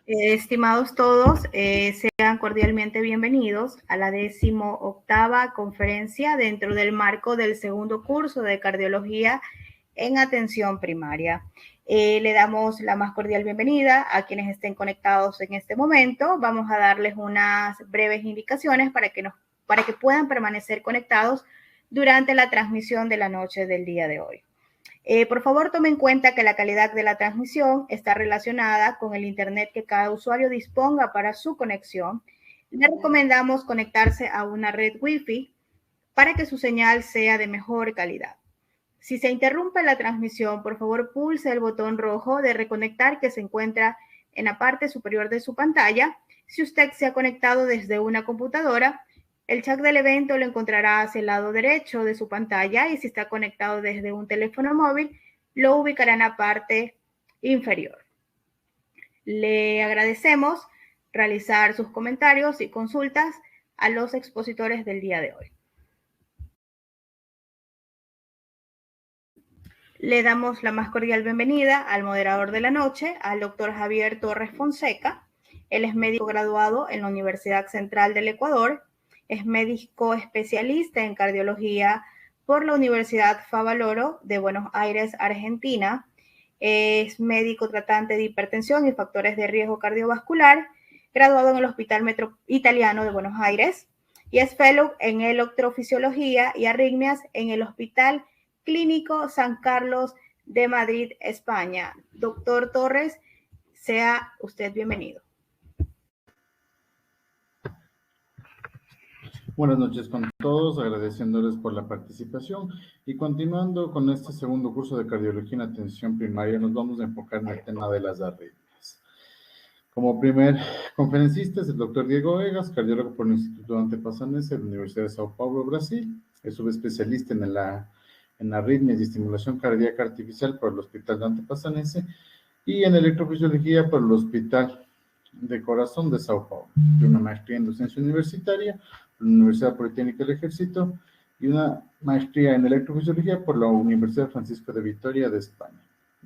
Estimados todos, sean cordialmente bienvenidos a la 18ª conferencia dentro del marco del segundo curso de cardiología en atención primaria. Le damos la más cordial bienvenida a quienes estén conectados en este momento. Vamos a darles unas breves indicaciones para que puedan permanecer conectados durante la transmisión de la noche del día de hoy. Por favor, tome en cuenta que la calidad de la transmisión está relacionada con el internet que cada usuario disponga para su conexión. Le recomendamos conectarse a una red Wi-Fi para que su señal sea de mejor calidad. Si se interrumpe la transmisión, por favor pulse el botón rojo de reconectar que se encuentra en la parte superior de su pantalla. Si usted se ha conectado desde una computadora, el chat del evento lo encontrará hacia el lado derecho de su pantalla, y si está conectado desde un teléfono móvil, lo ubicará en la parte inferior. Le agradecemos realizar sus comentarios y consultas a los expositores del día de hoy. Le damos la más cordial bienvenida al moderador de la noche, al doctor Javier Torres Fonseca. Él es médico graduado en la Universidad Central del Ecuador, es médico especialista en cardiología por la Universidad Favaloro de Buenos Aires, Argentina. Es médico tratante de hipertensión y factores de riesgo cardiovascular, graduado en el Hospital Italiano de Buenos Aires, y es fellow en electrofisiología y arritmias en el Hospital Clínico San Carlos de Madrid, España. Doctor Torres, sea usted bienvenido. Buenas noches con todos, agradeciéndoles por la participación y continuando con este segundo curso de cardiología en atención primaria, nos vamos a enfocar en el tema de las arritmias. Como primer conferencista es el doctor Diego Egas, cardiólogo por el Instituto Dante Passanese de la Universidad de Sao Paulo, Brasil. Es subespecialista en arritmias y estimulación cardíaca artificial por el Hospital Dante Passanese y en electrofisiología por el Hospital de Corazón de Sao Paulo. Tiene una maestría en docencia universitaria por la Universidad Politécnica del Ejército y una maestría en electrofisiología por la Universidad Francisco de Vitoria de España.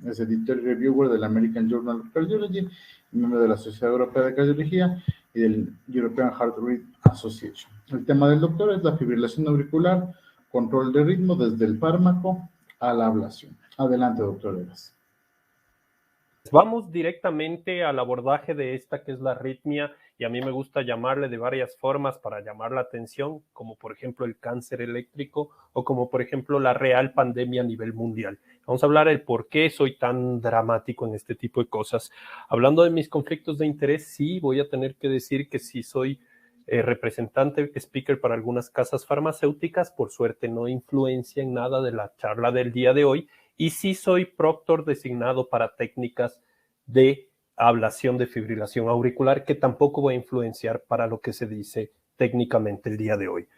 Es editor y reviewer del American Journal of Cardiology, miembro de la Sociedad Europea de Cardiología y del European Heart Rate Association. El tema del doctor es la fibrilación auricular, control de ritmo desde el fármaco a la ablación. Adelante, doctor Egas. Vamos directamente al abordaje de esta que es la arritmia, y a mí me gusta llamarle de varias formas para llamar la atención, como por ejemplo el cáncer eléctrico o como por ejemplo la real pandemia a nivel mundial. Vamos a hablar del por qué soy tan dramático en este tipo de cosas. Hablando de mis conflictos de interés, sí voy a tener que decir que sí soy representante, speaker para algunas casas farmacéuticas. Por suerte no influencia en nada de la charla del día de hoy. Y sí soy proctor designado para técnicas de ablación de fibrilación auricular, que tampoco va a influenciar para lo que se dice técnicamente el día de hoy.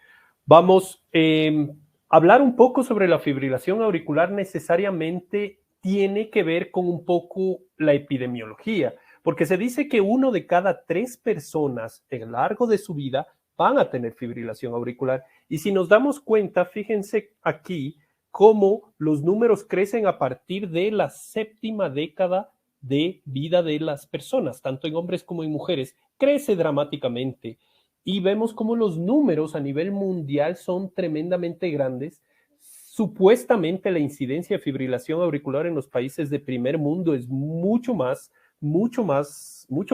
Vamos a hablar un poco sobre la fibrilación auricular. Necesariamente tiene que ver con un poco la epidemiología, porque se dice que 1 de cada 3 personas a lo largo de su vida van a tener fibrilación auricular. Y si nos damos cuenta, fíjense aquí, cómo los números crecen a partir de la 7ª década de vida de las personas, tanto en hombres como en mujeres, crece dramáticamente. Y vemos cómo los números a nivel mundial son tremendamente grandes. Supuestamente la incidencia de fibrilación auricular en los países de primer mundo es mucho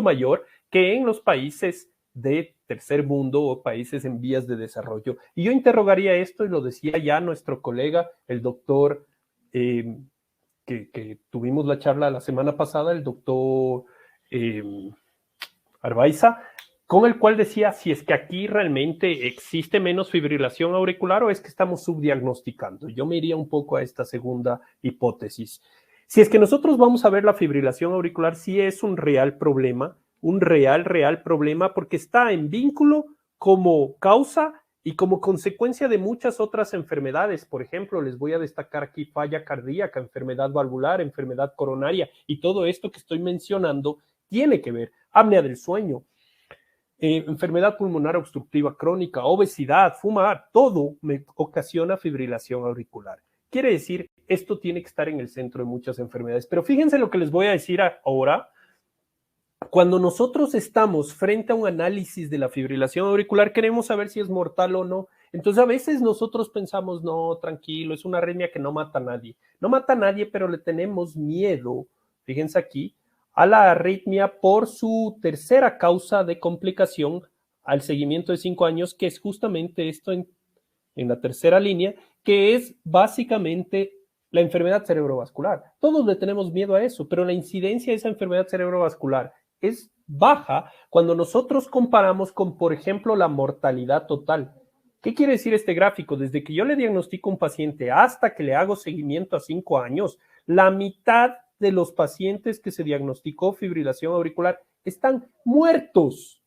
mayor que en los países de tercer mundo o países en vías de desarrollo. Y yo interrogaría esto, y lo decía ya nuestro colega, el doctor, que tuvimos la charla la semana pasada, el doctor Arbaiza, con el cual decía si es que aquí realmente existe menos fibrilación auricular o es que estamos subdiagnosticando. Yo me iría un poco a esta segunda hipótesis. Si es que nosotros vamos a ver la fibrilación auricular, sí es un real problema, un real problema, porque está en vínculo como causa y como consecuencia de muchas otras enfermedades. Por ejemplo, les voy a destacar aquí falla cardíaca, enfermedad valvular, enfermedad coronaria, y todo esto que estoy mencionando tiene que ver, apnea del sueño, enfermedad pulmonar obstructiva crónica, obesidad, fumar, todo me ocasiona fibrilación auricular. Quiere decir, esto tiene que estar en el centro de muchas enfermedades. Pero fíjense lo que les voy a decir ahora, cuando nosotros estamos frente a un análisis de la fibrilación auricular, queremos saber si es mortal o no. Entonces, a veces nosotros pensamos, no, tranquilo, es una arritmia que no mata a nadie. No mata a nadie, pero le tenemos miedo, fíjense aquí, a la arritmia por su tercera causa de complicación al seguimiento de 5 años, que es justamente esto en la tercera línea, que es básicamente la enfermedad cerebrovascular. Todos le tenemos miedo a eso, pero la incidencia de esa enfermedad cerebrovascular es baja cuando nosotros comparamos con, por ejemplo, la mortalidad total. ¿Qué quiere decir este gráfico? Desde que yo le diagnostico a un paciente hasta que le hago seguimiento a 5 años, la mitad de los pacientes que se diagnosticó fibrilación auricular están muertos.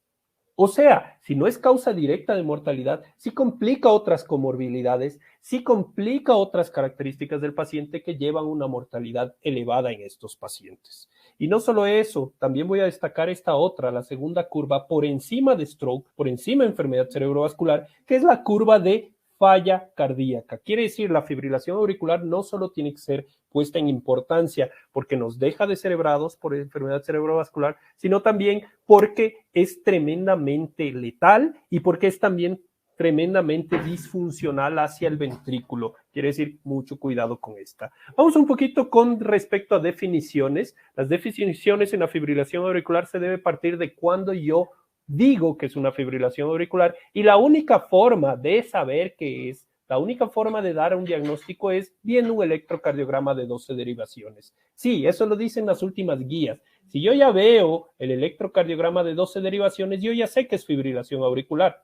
O sea, si no es causa directa de mortalidad, sí complica otras comorbilidades, sí complica otras características del paciente que llevan una mortalidad elevada en estos pacientes. Y no solo eso, también voy a destacar esta otra, la segunda curva por encima de stroke, por encima de enfermedad cerebrovascular, que es la curva de falla cardíaca. Quiere decir, la fibrilación auricular no solo tiene que ser puesta en importancia porque nos deja descerebrados por enfermedad cerebrovascular, sino también porque es tremendamente letal y porque es también tremendamente disfuncional hacia el ventrículo. Quiere decir, mucho cuidado con esta. Vamos un poquito con respecto a definiciones. Las definiciones en la fibrilación auricular se debe partir de cuando yo digo que es una fibrilación auricular y la única forma de saber qué es, la única forma de dar un diagnóstico es viendo un electrocardiograma de 12 derivaciones. Sí, eso lo dicen las últimas guías. Si yo ya veo el electrocardiograma de 12 derivaciones, yo ya sé que es fibrilación auricular,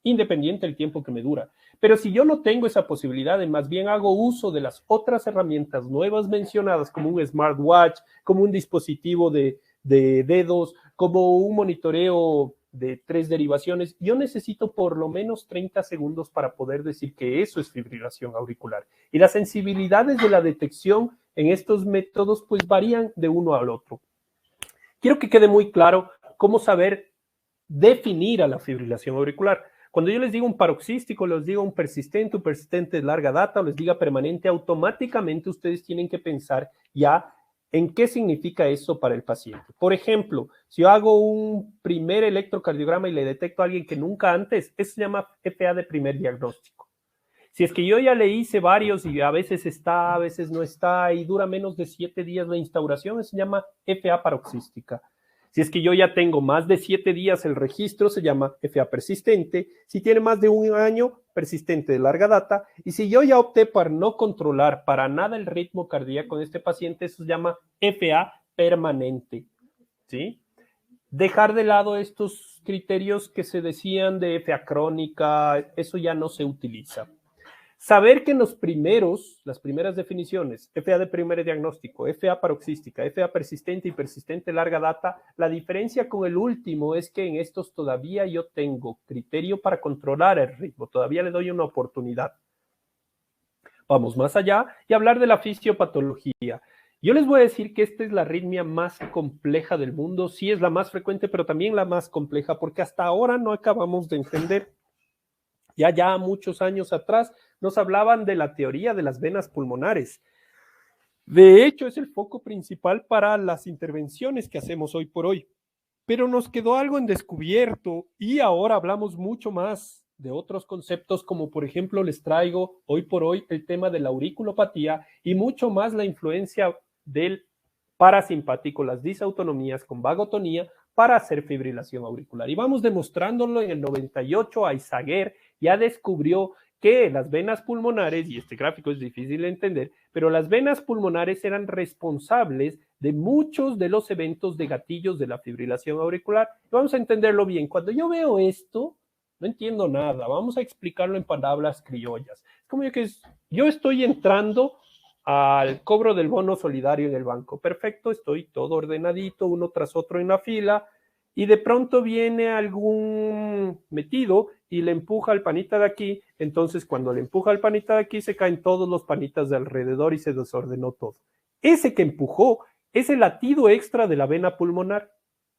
independiente del tiempo que me dura. Pero si yo no tengo esa posibilidad, más bien hago uso de las otras herramientas nuevas mencionadas, como un smartwatch, como un dispositivo de dedos, como un monitoreo de 3 derivaciones, yo necesito por lo menos 30 segundos para poder decir que eso es fibrilación auricular. Y las sensibilidades de la detección en estos métodos pues varían de uno al otro. Quiero que quede muy claro cómo saber definir a la fibrilación auricular. Cuando yo les digo un paroxístico, les digo un persistente de larga data o les diga permanente, automáticamente ustedes tienen que pensar ya ¿en qué significa eso para el paciente? Por ejemplo, si yo hago un primer electrocardiograma y le detecto a alguien que nunca antes, eso se llama FA de primer diagnóstico. Si es que yo ya le hice varios y a veces está, a veces no está y dura menos de 7 días la instauración, eso se llama FA paroxística. Si es que yo ya tengo más de 7 días el registro, se llama FA persistente. Si tiene más de 1 año, persistente de larga data. Y si yo ya opté por no controlar para nada el ritmo cardíaco en este paciente, eso se llama FA permanente. ¿Sí? Dejar de lado estos criterios que se decían de FA crónica, eso ya no se utiliza. Saber que en las primeras definiciones, FA de primer diagnóstico, FA paroxística, FA persistente y persistente larga data, la diferencia con el último es que en estos todavía yo tengo criterio para controlar el ritmo, todavía le doy una oportunidad. Vamos más allá y hablar de la fisiopatología. Yo les voy a decir que esta es la arritmia más compleja del mundo, sí es la más frecuente, pero también la más compleja, porque hasta ahora no acabamos de entender. Ya muchos años atrás nos hablaban de la teoría de las venas pulmonares. De hecho, es el foco principal para las intervenciones que hacemos hoy por hoy. Pero nos quedó algo en descubierto y ahora hablamos mucho más de otros conceptos, como por ejemplo les traigo hoy por hoy el tema de la auriculopatía y mucho más la influencia del parasimpático, las disautonomías con vagotonía para hacer fibrilación auricular. Y vamos demostrándolo en el 98, Eisager ya descubrió que las venas pulmonares, y este gráfico es difícil de entender, pero las venas pulmonares eran responsables de muchos de los eventos de gatillos de la fibrilación auricular. Vamos a entenderlo bien. Cuando yo veo esto, no entiendo nada. Vamos a explicarlo en palabras criollas. Es como que yo estoy entrando al cobro del bono solidario en el banco. Perfecto, estoy todo ordenadito, uno tras otro en la fila, y de pronto viene algún metido y le empuja al panita de aquí. Entonces, cuando le empuja al panita de aquí, se caen todos los panitas de alrededor y se desordenó todo. Ese que empujó es el latido extra de la vena pulmonar.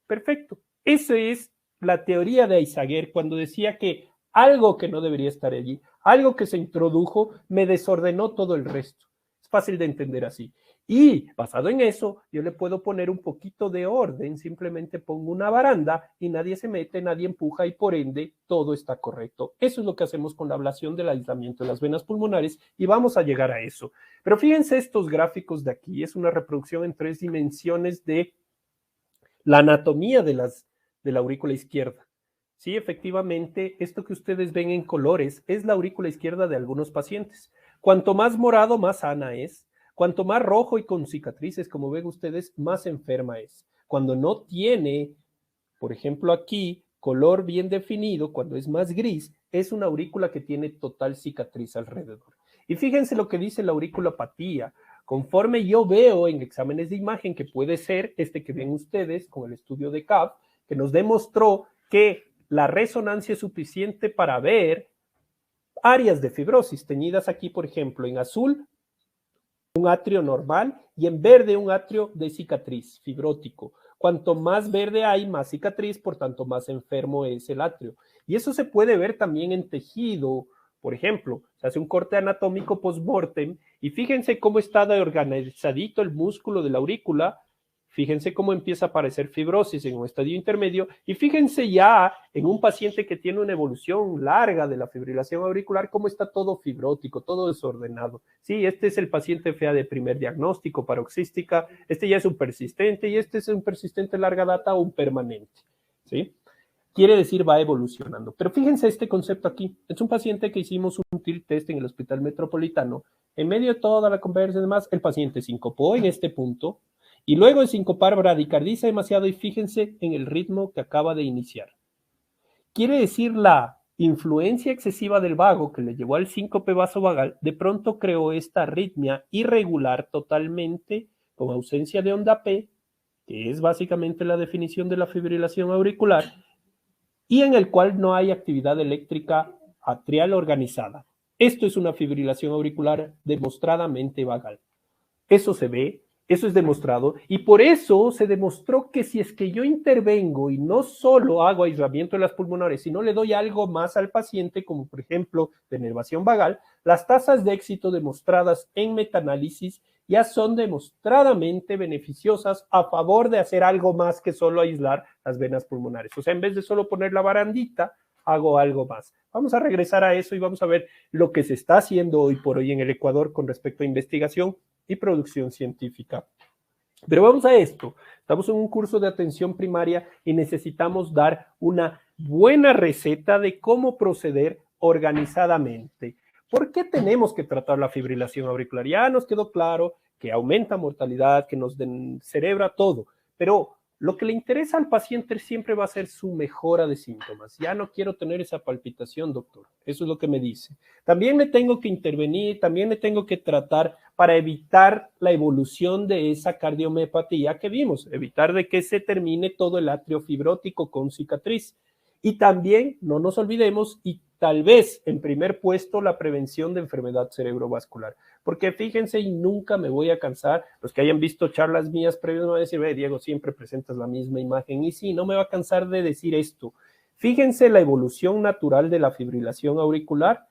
Perfecto. Esa es la teoría de Eisager cuando decía que algo que no debería estar allí, algo que se introdujo, me desordenó todo el resto. fácil de entender así. Y basado en eso, yo le puedo poner un poquito de orden, simplemente pongo una baranda y nadie se mete, nadie empuja y por ende todo está correcto. Eso es lo que hacemos con la ablación del aislamiento de las venas pulmonares y vamos a llegar a eso. Pero fíjense estos gráficos de aquí, es una reproducción en 3 dimensiones de la anatomía de la aurícula izquierda. Sí, efectivamente, esto que ustedes ven en colores es la aurícula izquierda de algunos pacientes. Cuanto más morado, más sana es. Cuanto más rojo y con cicatrices, como ven ustedes, más enferma es. Cuando no tiene, por ejemplo aquí, color bien definido, cuando es más gris, es una aurícula que tiene total cicatriz alrededor. Y fíjense lo que dice la auriculopatía. Conforme yo veo en exámenes de imagen, que puede ser este que ven ustedes con el estudio de CAP, que nos demostró que la resonancia es suficiente para ver áreas de fibrosis, teñidas aquí, por ejemplo, en azul, un atrio normal y en verde un atrio de cicatriz, fibrótico. Cuanto más verde hay, más cicatriz, por tanto más enfermo es el atrio. Y eso se puede ver también en tejido. Por ejemplo, se hace un corte anatómico post-mortem y fíjense cómo está de organizadito el músculo de la aurícula. Fíjense cómo empieza a aparecer fibrosis en un estadio intermedio y fíjense ya en un paciente que tiene una evolución larga de la fibrilación auricular, cómo está todo fibrótico, todo desordenado. Sí, este es el paciente FA de primer diagnóstico, paroxística, este ya es un persistente y este es un persistente larga data o un permanente. ¿Sí? Quiere decir va evolucionando. Pero fíjense este concepto aquí. Es un paciente que hicimos un tilt test en el Hospital Metropolitano. En medio de toda la conversa y demás, el paciente sincopó en este punto, y luego de sincopar bradicardiza demasiado y fíjense en el ritmo que acaba de iniciar. Quiere decir la influencia excesiva del vago que le llevó al síncope vasovagal, de pronto creó esta arritmia irregular totalmente, con ausencia de onda P, que es básicamente la definición de la fibrilación auricular, y en el cual no hay actividad eléctrica atrial organizada. Esto es una fibrilación auricular demostradamente vagal. Eso se ve. Eso es demostrado y por eso se demostró que si es que yo intervengo y no solo hago aislamiento de las pulmonares, sino le doy algo más al paciente, como por ejemplo denervación vagal, las tasas de éxito demostradas en metaanálisis ya son demostradamente beneficiosas a favor de hacer algo más que solo aislar las venas pulmonares. O sea, en vez de solo poner la barandita, hago algo más. Vamos a regresar a eso y vamos a ver lo que se está haciendo hoy por hoy en el Ecuador con respecto a investigación y producción científica. Pero vamos a esto. Estamos en un curso de atención primaria y necesitamos dar una buena receta de cómo proceder organizadamente. ¿Por qué tenemos que tratar la fibrilación auricular? Ya nos quedó claro que aumenta mortalidad, que nos cerebra todo, pero lo que le interesa al paciente siempre va a ser su mejora de síntomas. Ya no quiero tener esa palpitación, doctor. Eso es lo que me dice. También le tengo que intervenir, también le tengo que tratar para evitar la evolución de esa cardiomiopatía que vimos, evitar de que se termine todo el atrio fibrótico con cicatriz. Y también, no nos olvidemos, y tal vez en primer puesto, la prevención de enfermedad cerebrovascular. Porque fíjense, y nunca me voy a cansar, los que hayan visto charlas mías previas me van a decir, Diego, siempre presentas la misma imagen. Y sí, no me va a cansar de decir esto. Fíjense la evolución natural de la fibrilación auricular.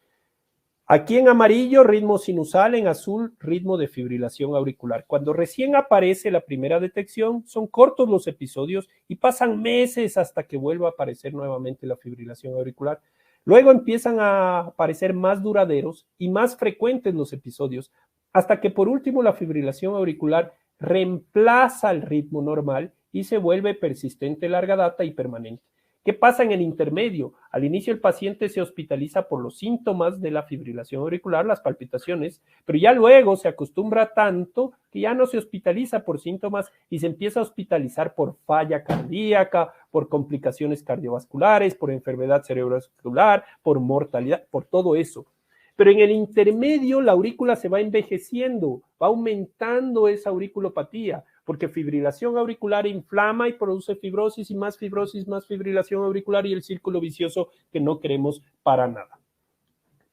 Aquí en amarillo, ritmo sinusal, en azul, ritmo de fibrilación auricular. Cuando recién aparece la primera detección, son cortos los episodios y pasan meses hasta que vuelva a aparecer nuevamente la fibrilación auricular. Luego empiezan a aparecer más duraderos y más frecuentes los episodios, hasta que por último la fibrilación auricular reemplaza el ritmo normal y se vuelve persistente, larga data y permanente. ¿Qué pasa en el intermedio? Al inicio el paciente se hospitaliza por los síntomas de la fibrilación auricular, las palpitaciones, pero ya luego se acostumbra tanto que ya no se hospitaliza por síntomas y se empieza a hospitalizar por falla cardíaca, por complicaciones cardiovasculares, por enfermedad cerebrovascular, por mortalidad, por todo eso. Pero en el intermedio la aurícula se va envejeciendo, va aumentando esa auriculopatía, porque fibrilación auricular inflama y produce fibrosis, más fibrilación auricular y el círculo vicioso que no queremos para nada.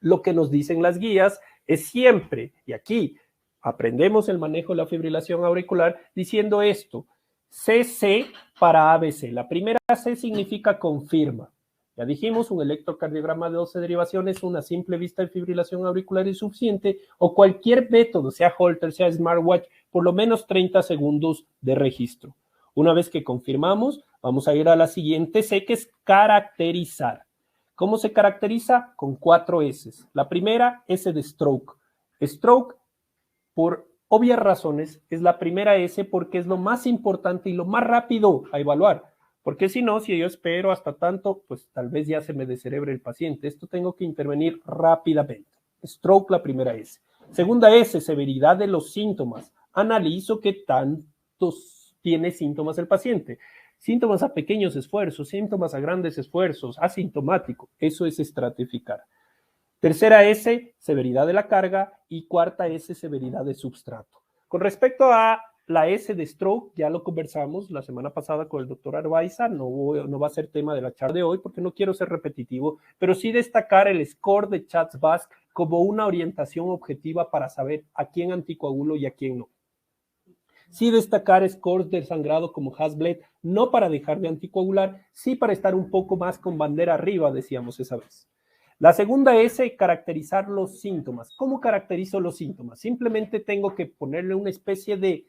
Lo que nos dicen las guías es siempre, y aquí aprendemos el manejo de la fibrilación auricular diciendo esto, CC para ABC. La primera C significa confirma. Ya dijimos, un electrocardiograma de 12 derivaciones, una simple vista de fibrilación auricular es suficiente, o cualquier método, sea Holter, sea smartwatch, por lo menos 30 segundos de registro. Una vez que confirmamos, vamos a ir a la siguiente C, que es caracterizar. ¿Cómo se caracteriza? Con 4 S. La primera, S de stroke. Stroke, por obvias razones, es la primera S porque es lo más importante y lo más rápido a evaluar. Porque si no, si yo espero hasta tanto, pues tal vez ya se me descerebre el paciente. Esto tengo que intervenir rápidamente. Stroke, la primera S. Segunda S, severidad de los síntomas. Analizo qué tantos tiene síntomas el paciente. Síntomas a pequeños esfuerzos, síntomas a grandes esfuerzos, asintomático. Eso es estratificar. Tercera S, severidad de la carga, y cuarta S, severidad de substrato. Con respecto a la S de stroke, ya lo conversamos la semana pasada con el doctor Arbaiza, no va a ser tema de la charla de hoy porque no quiero ser repetitivo, pero sí destacar el score de CHATS-VASc como una orientación objetiva para saber a quién anticoagulo y a quién no. Sí destacar scores del sangrado como Hasbled, no para dejar de anticoagular, sí para estar un poco más con bandera arriba, decíamos esa vez. La segunda es caracterizar los síntomas. ¿Cómo caracterizo los síntomas? Simplemente tengo que ponerle una especie de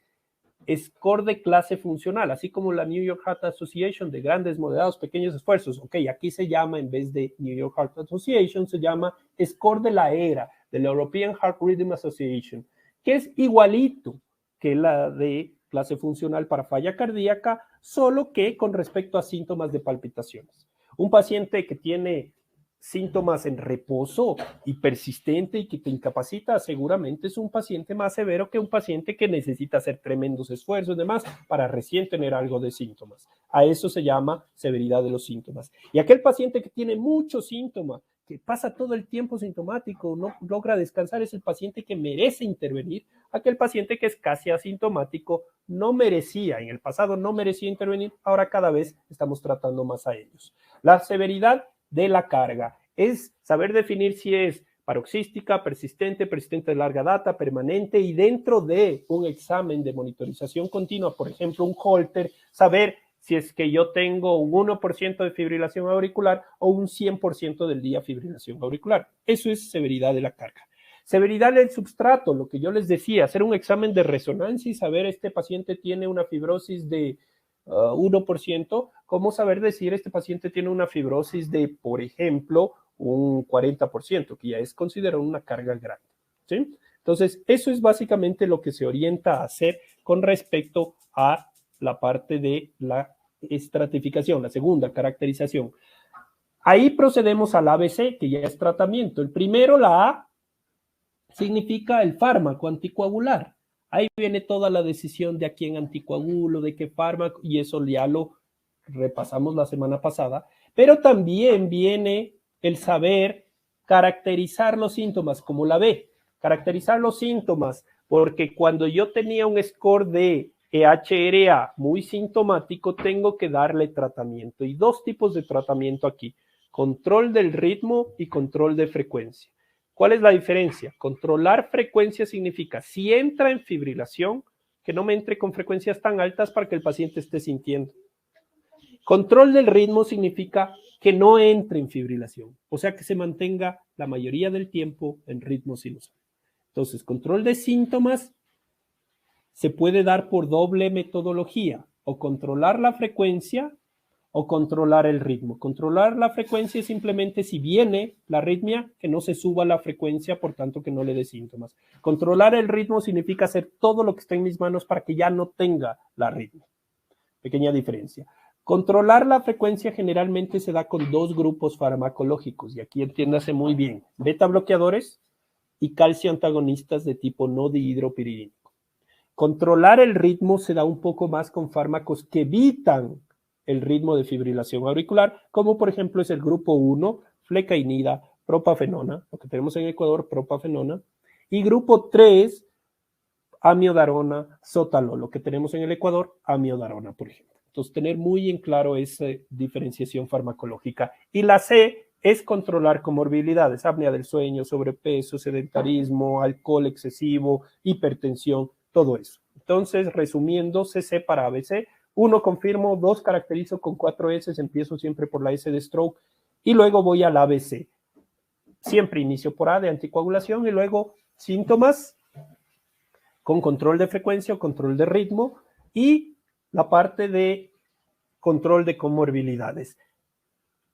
score de clase funcional, así como la New York Heart Association de grandes, moderados, pequeños esfuerzos. Ok, aquí se llama, en vez de New York Heart Association, se llama score de la ERA, de la European Heart Rhythm Association, que es igualito que la de clase funcional para falla cardíaca, solo que con respecto a síntomas de palpitaciones. Un paciente que tiene síntomas en reposo y persistente y que te incapacita, seguramente es un paciente más severo que un paciente que necesita hacer tremendos esfuerzos y demás para recién tener algo de síntomas. A eso se llama severidad de los síntomas. Y aquel paciente que tiene muchos síntomas, que pasa todo el tiempo sintomático, no logra descansar, es el paciente que merece intervenir. Aquel paciente que es casi asintomático no merecía, en el pasado no merecía intervenir, ahora cada vez estamos tratando más a ellos. La severidad de la carga es saber definir si es paroxística, persistente, persistente de larga data, permanente, y dentro de un examen de monitorización continua, por ejemplo, un Holter, saber si es que yo tengo un 1% de fibrilación auricular o un 100% del día fibrilación auricular. Eso es severidad de la carga. Severidad del substrato, lo que yo les decía, hacer un examen de resonancia y saber este paciente tiene una fibrosis de 1%, ¿cómo saber decir este paciente tiene una fibrosis de, por ejemplo, un 40%, que ya es considerado una carga grande? ¿Sí? Entonces, eso es básicamente lo que se orienta a hacer con respecto a la parte de la estratificación, la segunda caracterización. Ahí procedemos al ABC, que ya es tratamiento. El primero, la A, significa el fármaco anticoagular. Ahí viene toda la decisión de a quién anticoagulo, de qué fármaco, y eso ya lo repasamos la semana pasada. Pero también viene el saber caracterizar los síntomas, como la B. Caracterizar los síntomas, porque cuando yo tenía un score de EHRA muy sintomático, tengo que darle tratamiento. Y dos tipos de tratamiento aquí: control del ritmo y control de frecuencia. ¿Cuál es la diferencia? Controlar frecuencia significa, si entra en fibrilación, que no me entre con frecuencias tan altas para que el paciente esté sintiendo. Control del ritmo significa que no entre en fibrilación, o sea, que se mantenga la mayoría del tiempo en ritmo sinusal. Entonces, control de síntomas se puede dar por doble metodología, o controlar la frecuencia o controlar el ritmo. Controlar la frecuencia es simplemente, si viene la arritmia, que no se suba la frecuencia, por tanto que no le dé síntomas. Controlar el ritmo significa hacer todo lo que está en mis manos para que ya no tenga la arritmia. Pequeña diferencia. Controlar la frecuencia generalmente se da con dos grupos farmacológicos, y aquí entiéndase muy bien: beta bloqueadores y calcio antagonistas de tipo no dihidropiridínico. Controlar el ritmo se da un poco más con fármacos que evitan el ritmo de fibrilación auricular, como por ejemplo es el grupo 1, flecainida, propafenona, lo que tenemos en Ecuador, propafenona, y grupo 3, amiodarona, sotalol, lo que tenemos en el Ecuador, amiodarona, por ejemplo. Entonces, tener muy en claro esa diferenciación farmacológica. Y la C es controlar comorbilidades: apnea del sueño, sobrepeso, sedentarismo, alcohol excesivo, hipertensión, todo eso. Entonces, resumiendo, CC para ABC: 1, confirmo; 2, caracterizo con 4 S, empiezo siempre por la S de stroke. y luego voy al ABC. Siempre inicio por A de anticoagulación y luego síntomas con control de frecuencia o control de ritmo y la parte de control de comorbilidades.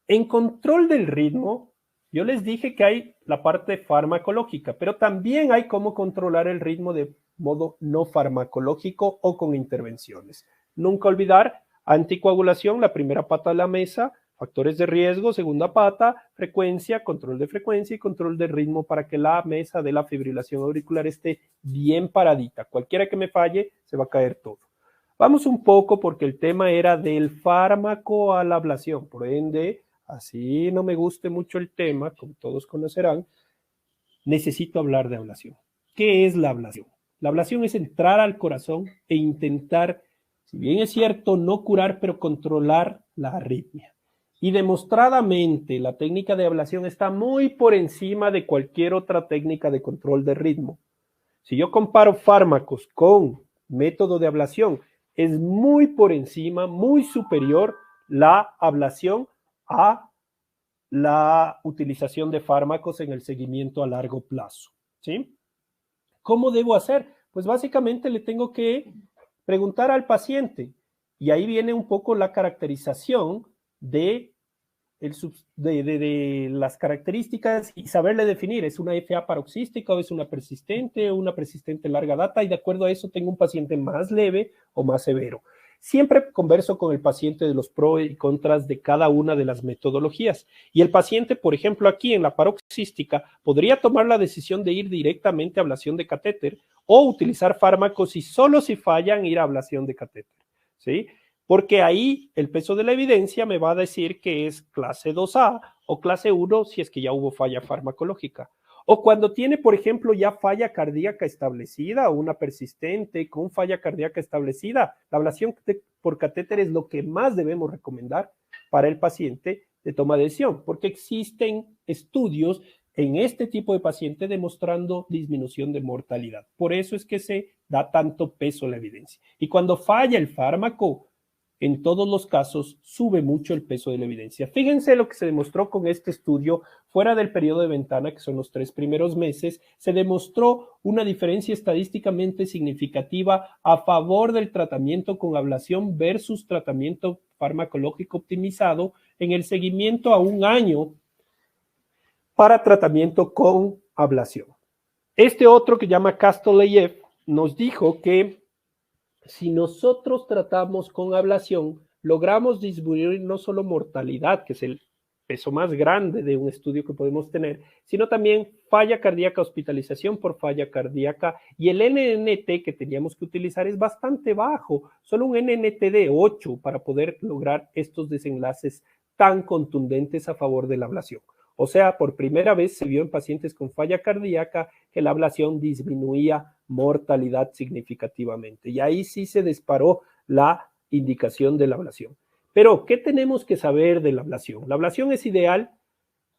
En control del ritmo, yo les dije que hay la parte farmacológica, pero también hay cómo controlar el ritmo de modo no farmacológico o con intervenciones. Nunca olvidar, anticoagulación, la primera pata de la mesa, factores de riesgo, segunda pata, frecuencia, control de frecuencia y control de ritmo para que la mesa de la fibrilación auricular esté bien paradita. Cualquiera que me falle, se va a caer todo. Vamos un poco porque el tema era del fármaco a la ablación, por ende, así no me guste mucho el tema, como todos conocerán, necesito hablar de ablación. ¿Qué es la ablación? La ablación es entrar al corazón e intentar, si bien es cierto, no curar, pero controlar la arritmia. Y demostradamente la técnica de ablación está muy por encima de cualquier otra técnica de control de ritmo. Si yo comparo fármacos con método de ablación, es muy por encima, muy superior la ablación a la utilización de fármacos en el seguimiento a largo plazo, ¿sí? ¿Cómo debo hacer? Pues básicamente le tengo que preguntar al paciente y ahí viene un poco la caracterización de las características y saberle definir, ¿es una FA paroxística o es una persistente larga data? Y de acuerdo a eso tengo un paciente más leve o más severo. Siempre converso con el paciente de los pros y contras de cada una de las metodologías. Y el paciente, por ejemplo, aquí en la paroxística, podría tomar la decisión de ir directamente a ablación de catéter o utilizar fármacos y solo si fallan ir a ablación de catéter, ¿sí? Porque ahí el peso de la evidencia me va a decir que es clase 2A o clase 1 si es que ya hubo falla farmacológica. O cuando tiene, por ejemplo, ya falla cardíaca establecida o una persistente con falla cardíaca establecida, la ablación por catéter es lo que más debemos recomendar para el paciente de toma de decisión, porque existen estudios en este tipo de paciente demostrando disminución de mortalidad. Por eso es que se da tanto peso a la evidencia. Y cuando falla el fármaco, en todos los casos sube mucho el peso de la evidencia. Fíjense lo que se demostró con este estudio fuera del periodo de ventana, que son los 3 primeros meses, se demostró una diferencia estadísticamente significativa a favor del tratamiento con ablación versus tratamiento farmacológico optimizado en el seguimiento a 1 año para tratamiento con ablación. Este otro que llama Kasteleyev nos dijo que si nosotros tratamos con ablación, logramos disminuir no solo mortalidad, que es el peso más grande de un estudio que podemos tener, sino también falla cardíaca, hospitalización por falla cardíaca, y el NNT que teníamos que utilizar es bastante bajo, solo un NNT de 8 para poder lograr estos desenlaces tan contundentes a favor de la ablación. O sea, por primera vez se vio en pacientes con falla cardíaca que la ablación disminuía mortalidad significativamente. Y ahí sí se disparó la indicación de la ablación. Pero, ¿qué tenemos que saber de la ablación? La ablación es ideal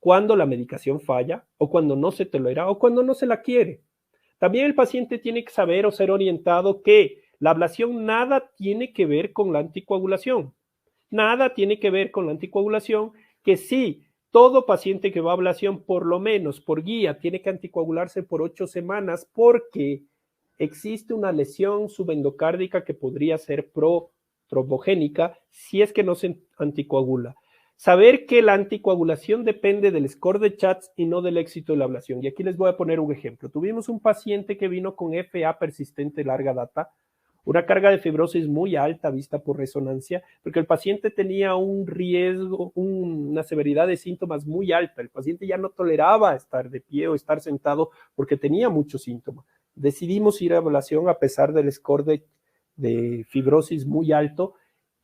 cuando la medicación falla, o cuando no se tolera, o cuando no se la quiere. También el paciente tiene que saber o ser orientado que la ablación nada tiene que ver con la anticoagulación. Nada tiene que ver con la anticoagulación, que sí, todo paciente que va a ablación, por lo menos por guía, tiene que anticoagularse por 8 semanas porque existe una lesión subendocárdica que podría ser protrombogénica si es que no se anticoagula. Saber que la anticoagulación depende del score de Schatz y no del éxito de la ablación. Y aquí les voy a poner un ejemplo. Tuvimos un paciente que vino con FA persistente larga data, una carga de fibrosis muy alta vista por resonancia, porque el paciente tenía un riesgo, una severidad de síntomas muy alta. El paciente ya no toleraba estar de pie o estar sentado porque tenía muchos síntomas. Decidimos ir a ablación a pesar del score de fibrosis muy alto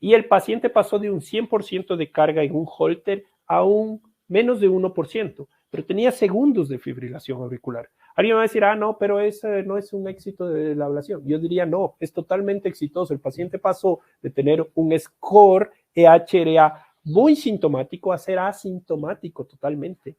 y el paciente pasó de un 100% de carga en un Holter a un menos de 1%, pero tenía segundos de fibrilación auricular. Alguien va a decir, no, pero ese no es un éxito de la ablación. Yo diría, no, es totalmente exitoso. El paciente pasó de tener un score EHRA muy sintomático a ser asintomático totalmente.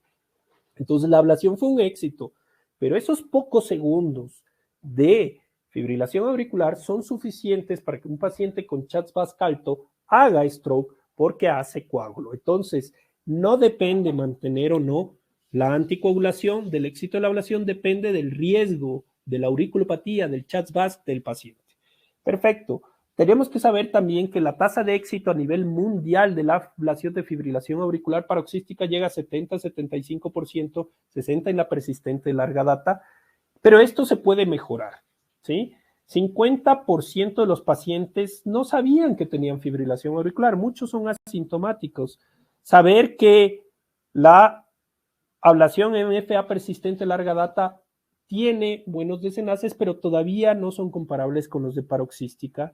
Entonces, la ablación fue un éxito, pero esos pocos segundos de fibrilación auricular son suficientes para que un paciente con Schatz-Pascalto haga stroke porque hace coágulo. Entonces, No depende mantener o no la anticoagulación, del éxito de la ablación depende del riesgo de la auriculopatía, del CHA2-VASc del paciente. Perfecto. Tenemos que saber también que la tasa de éxito a nivel mundial de la ablación de fibrilación auricular paroxística llega a 70-75%, 60% en la persistente de larga data, pero esto se puede mejorar, ¿sí? 50% de los pacientes no sabían que tenían fibrilación auricular, muchos son asintomáticos. Saber que la ablación MFA persistente larga data tiene buenos desenlaces, pero todavía no son comparables con los de paroxística.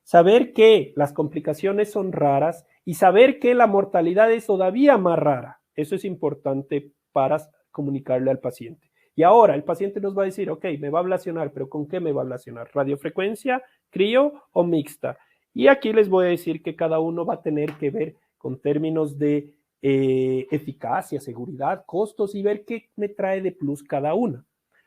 Saber que las complicaciones son raras y saber que la mortalidad es todavía más rara. Eso es importante para comunicarle al paciente. Y ahora el paciente nos va a decir, ok, me va a ablacionar, pero ¿con qué me va a ablacionar? ¿Radiofrecuencia, crío o mixta? Y aquí les voy a decir que cada uno va a tener que ver con términos de eficacia, seguridad, costos y ver qué me trae de plus cada una.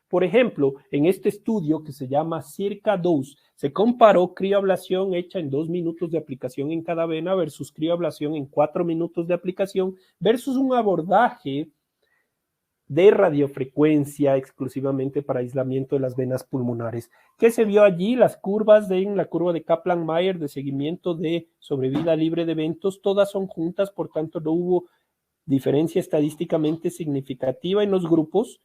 Por ejemplo, en este estudio que se llama CIRCA-2, se comparó crioablación hecha en 2 minutos de aplicación en cada vena versus crioablación en 4 minutos de aplicación versus un abordaje de radiofrecuencia exclusivamente para aislamiento de las venas pulmonares. ¿Qué se vio allí? Las curvas en la curva de Kaplan-Meier de seguimiento de sobrevida libre de eventos, todas son juntas, por tanto no hubo diferencia estadísticamente significativa en los grupos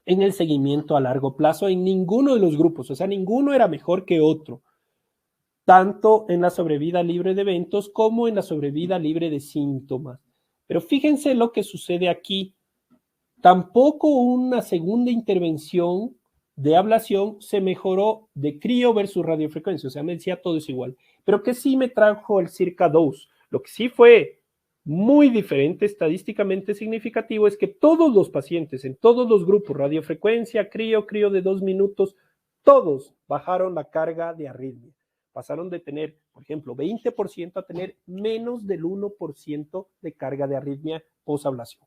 en el seguimiento a largo plazo en ninguno de los grupos, o sea, ninguno era mejor que otro, tanto en la sobrevida libre de eventos como en la sobrevida libre de síntomas. Pero fíjense lo que sucede aquí. Tampoco una segunda intervención de ablación se mejoró de crío versus radiofrecuencia, o sea, me decía todo es igual. Pero que sí me trajo el CIRCA-2, lo que sí fue muy diferente, estadísticamente significativo, es que todos los pacientes en todos los grupos, radiofrecuencia, crío de 2 minutos, todos bajaron la carga de arritmia. Pasaron de tener, por ejemplo, 20% a tener menos del 1% de carga de arritmia posablación.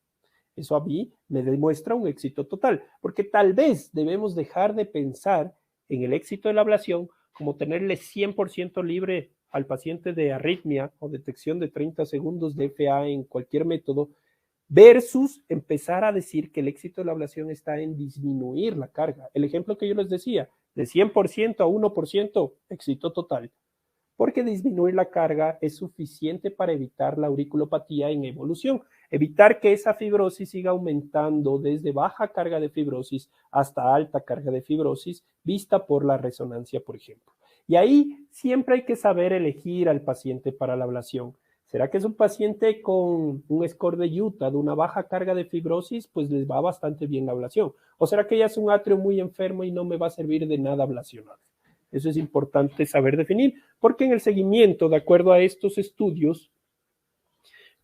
Eso a mí me demuestra un éxito total, porque tal vez debemos dejar de pensar en el éxito de la ablación como tenerle 100% libre al paciente de arritmia o detección de 30 segundos de FA en cualquier método, versus empezar a decir que el éxito de la ablación está en disminuir la carga. El ejemplo que yo les decía, de 100% a 1%, éxito total, porque disminuir la carga es suficiente para evitar la auriculopatía en evolución, evitar que esa fibrosis siga aumentando desde baja carga de fibrosis hasta alta carga de fibrosis, vista por la resonancia, por ejemplo. Y ahí siempre hay que saber elegir al paciente para la ablación. ¿Será que es un paciente con un score de Utah de una baja carga de fibrosis? Pues les va bastante bien la ablación. ¿O será que ya es un atrio muy enfermo y no me va a servir de nada ablacionar? Eso es importante saber definir, porque en el seguimiento, de acuerdo a estos estudios,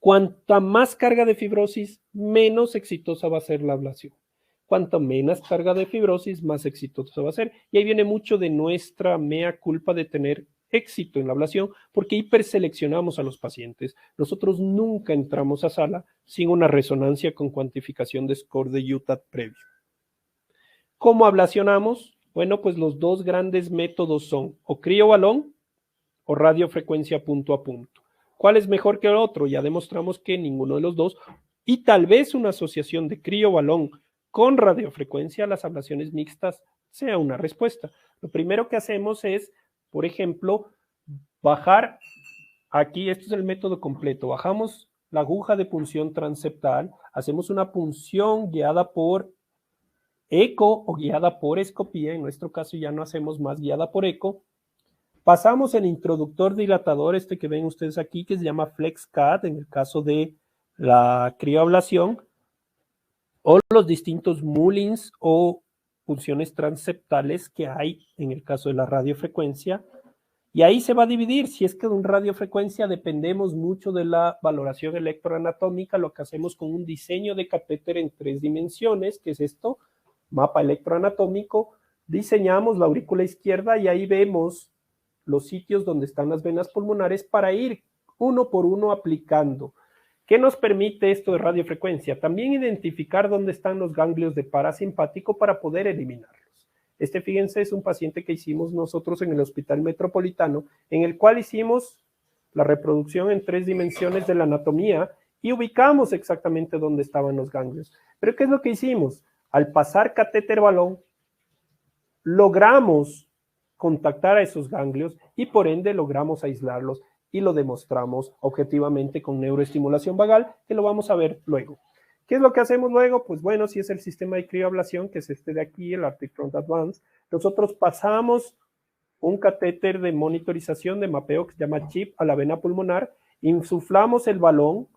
cuanta más carga de fibrosis, menos exitosa va a ser la ablación. Cuanto menos carga de fibrosis, más exitosa va a ser. Y ahí viene mucho de nuestra mea culpa de tener éxito en la ablación, porque hiperseleccionamos a los pacientes. Nosotros nunca entramos a sala sin una resonancia con cuantificación de score de Utah previo. ¿Cómo ablacionamos? Bueno, pues los dos grandes métodos son o criobalón o radiofrecuencia punto a punto. ¿Cuál es mejor que el otro? Ya demostramos que ninguno de los dos, y tal vez una asociación de criobalón con radiofrecuencia, las ablaciones mixtas, sea una respuesta. Lo primero que hacemos es, por ejemplo, bajar, aquí, este es el método completo, bajamos la aguja de punción transeptal, hacemos una punción guiada por eco o guiada por escopía, en nuestro caso ya no hacemos más guiada por eco, pasamos el introductor dilatador, este que ven ustedes aquí, que se llama FlexCAD, en el caso de la crioablación, o los distintos mullins o punciones transeptales que hay en el caso de la radiofrecuencia, y ahí se va a dividir. Si es que de una radiofrecuencia dependemos mucho de la valoración electroanatómica, lo que hacemos con un diseño de catéter en 3 dimensiones, que es esto, mapa electroanatómico, diseñamos la aurícula izquierda y ahí vemos los sitios donde están las venas pulmonares para ir uno por uno aplicando. ¿Qué nos permite esto de radiofrecuencia? También identificar dónde están los ganglios de parasimpático para poder eliminarlos. Fíjense, es un paciente que hicimos nosotros en el Hospital Metropolitano, en el cual hicimos la reproducción en 3 dimensiones de la anatomía y ubicamos exactamente dónde estaban los ganglios. Pero ¿qué es lo que hicimos? Al pasar catéter balón, logramos contactar a esos ganglios y por ende logramos aislarlos y lo demostramos objetivamente con neuroestimulación vagal, que lo vamos a ver luego. ¿Qué es lo que hacemos luego? Pues bueno, si es el sistema de crioablación, que es este de aquí, el Arctic Front Advance, nosotros pasamos un catéter de monitorización de mapeo que se llama chip a la vena pulmonar, insuflamos el balón,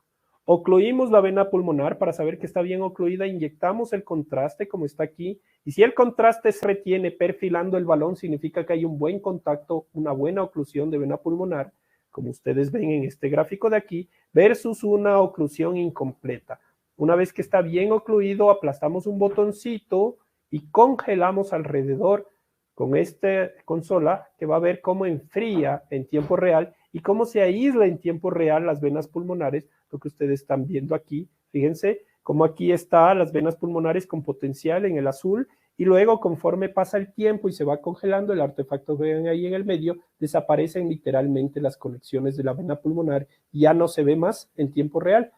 ocluimos la vena pulmonar para saber que está bien ocluida, inyectamos el contraste como está aquí, y si el contraste se retiene perfilando el balón, significa que hay un buen contacto, una buena oclusión de vena pulmonar, como ustedes ven en este gráfico de aquí, versus una oclusión incompleta. Una vez que está bien ocluido, aplastamos un botoncito y congelamos alrededor con esta consola que va a ver cómo enfría en tiempo real y cómo se aísla en tiempo real las venas pulmonares, lo que ustedes están viendo aquí. Fíjense cómo aquí están las venas pulmonares con potencial en el azul y luego conforme pasa el tiempo y se va congelando el artefacto que ven ahí en el medio, desaparecen literalmente las conexiones de la vena pulmonar y ya no se ve más en tiempo real.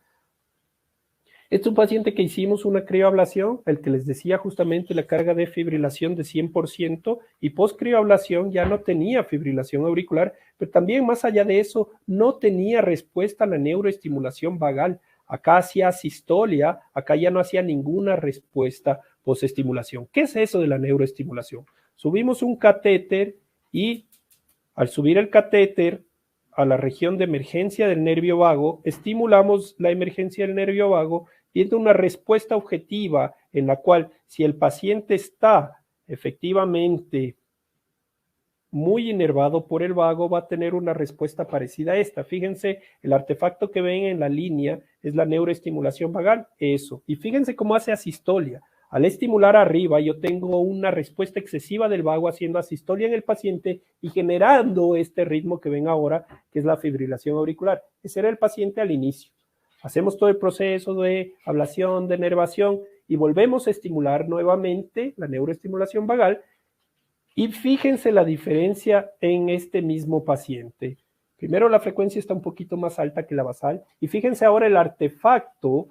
Este es un paciente que hicimos una crioablación, el que les decía justamente la carga de fibrilación de 100% y post-crioablación ya no tenía fibrilación auricular, pero también más allá de eso no tenía respuesta a la neuroestimulación vagal. Acá hacía sistolia, acá ya no hacía ninguna respuesta post-estimulación. ¿Qué es eso de la neuroestimulación? Subimos un catéter y al subir el catéter a la región de emergencia del nervio vago, estimulamos la emergencia del nervio vago viendo una respuesta objetiva en la cual si el paciente está efectivamente muy inervado por el vago, va a tener una respuesta parecida a esta. Fíjense, el artefacto que ven en la línea es la neuroestimulación vagal, eso. Y fíjense cómo hace asistolia. Al estimular arriba, yo tengo una respuesta excesiva del vago haciendo asistolia en el paciente y generando este ritmo que ven ahora, que es la fibrilación auricular. Ese era el paciente al inicio. Hacemos todo el proceso de ablación, de nervación y volvemos a estimular nuevamente la neuroestimulación vagal. Y fíjense la diferencia en este mismo paciente. Primero la frecuencia está un poquito más alta que la basal y fíjense ahora el artefacto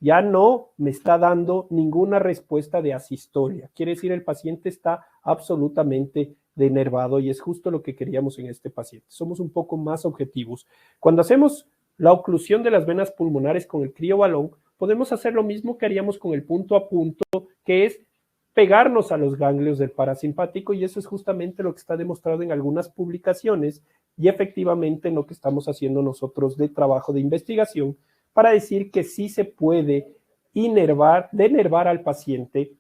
ya no me está dando ninguna respuesta de asistolia. Quiere decir el paciente está absolutamente denervado y es justo lo que queríamos en este paciente. Somos un poco más objetivos. Cuando hacemos la oclusión de las venas pulmonares con el criobalón, podemos hacer lo mismo que haríamos con el punto a punto, que es pegarnos a los ganglios del parasimpático y eso es justamente lo que está demostrado en algunas publicaciones y efectivamente en lo que estamos haciendo nosotros de trabajo de investigación para decir que sí se puede denervar al paciente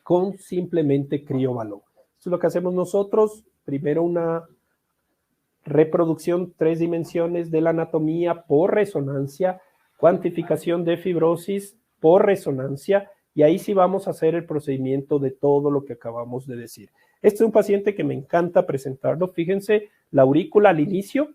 con simplemente criobalón. Esto es lo que hacemos nosotros, primero una reproducción 3 dimensiones de la anatomía por resonancia, cuantificación de fibrosis por resonancia, y ahí sí vamos a hacer el procedimiento de todo lo que acabamos de decir. Este es un paciente que me encanta presentarlo. Fíjense, la aurícula al inicio,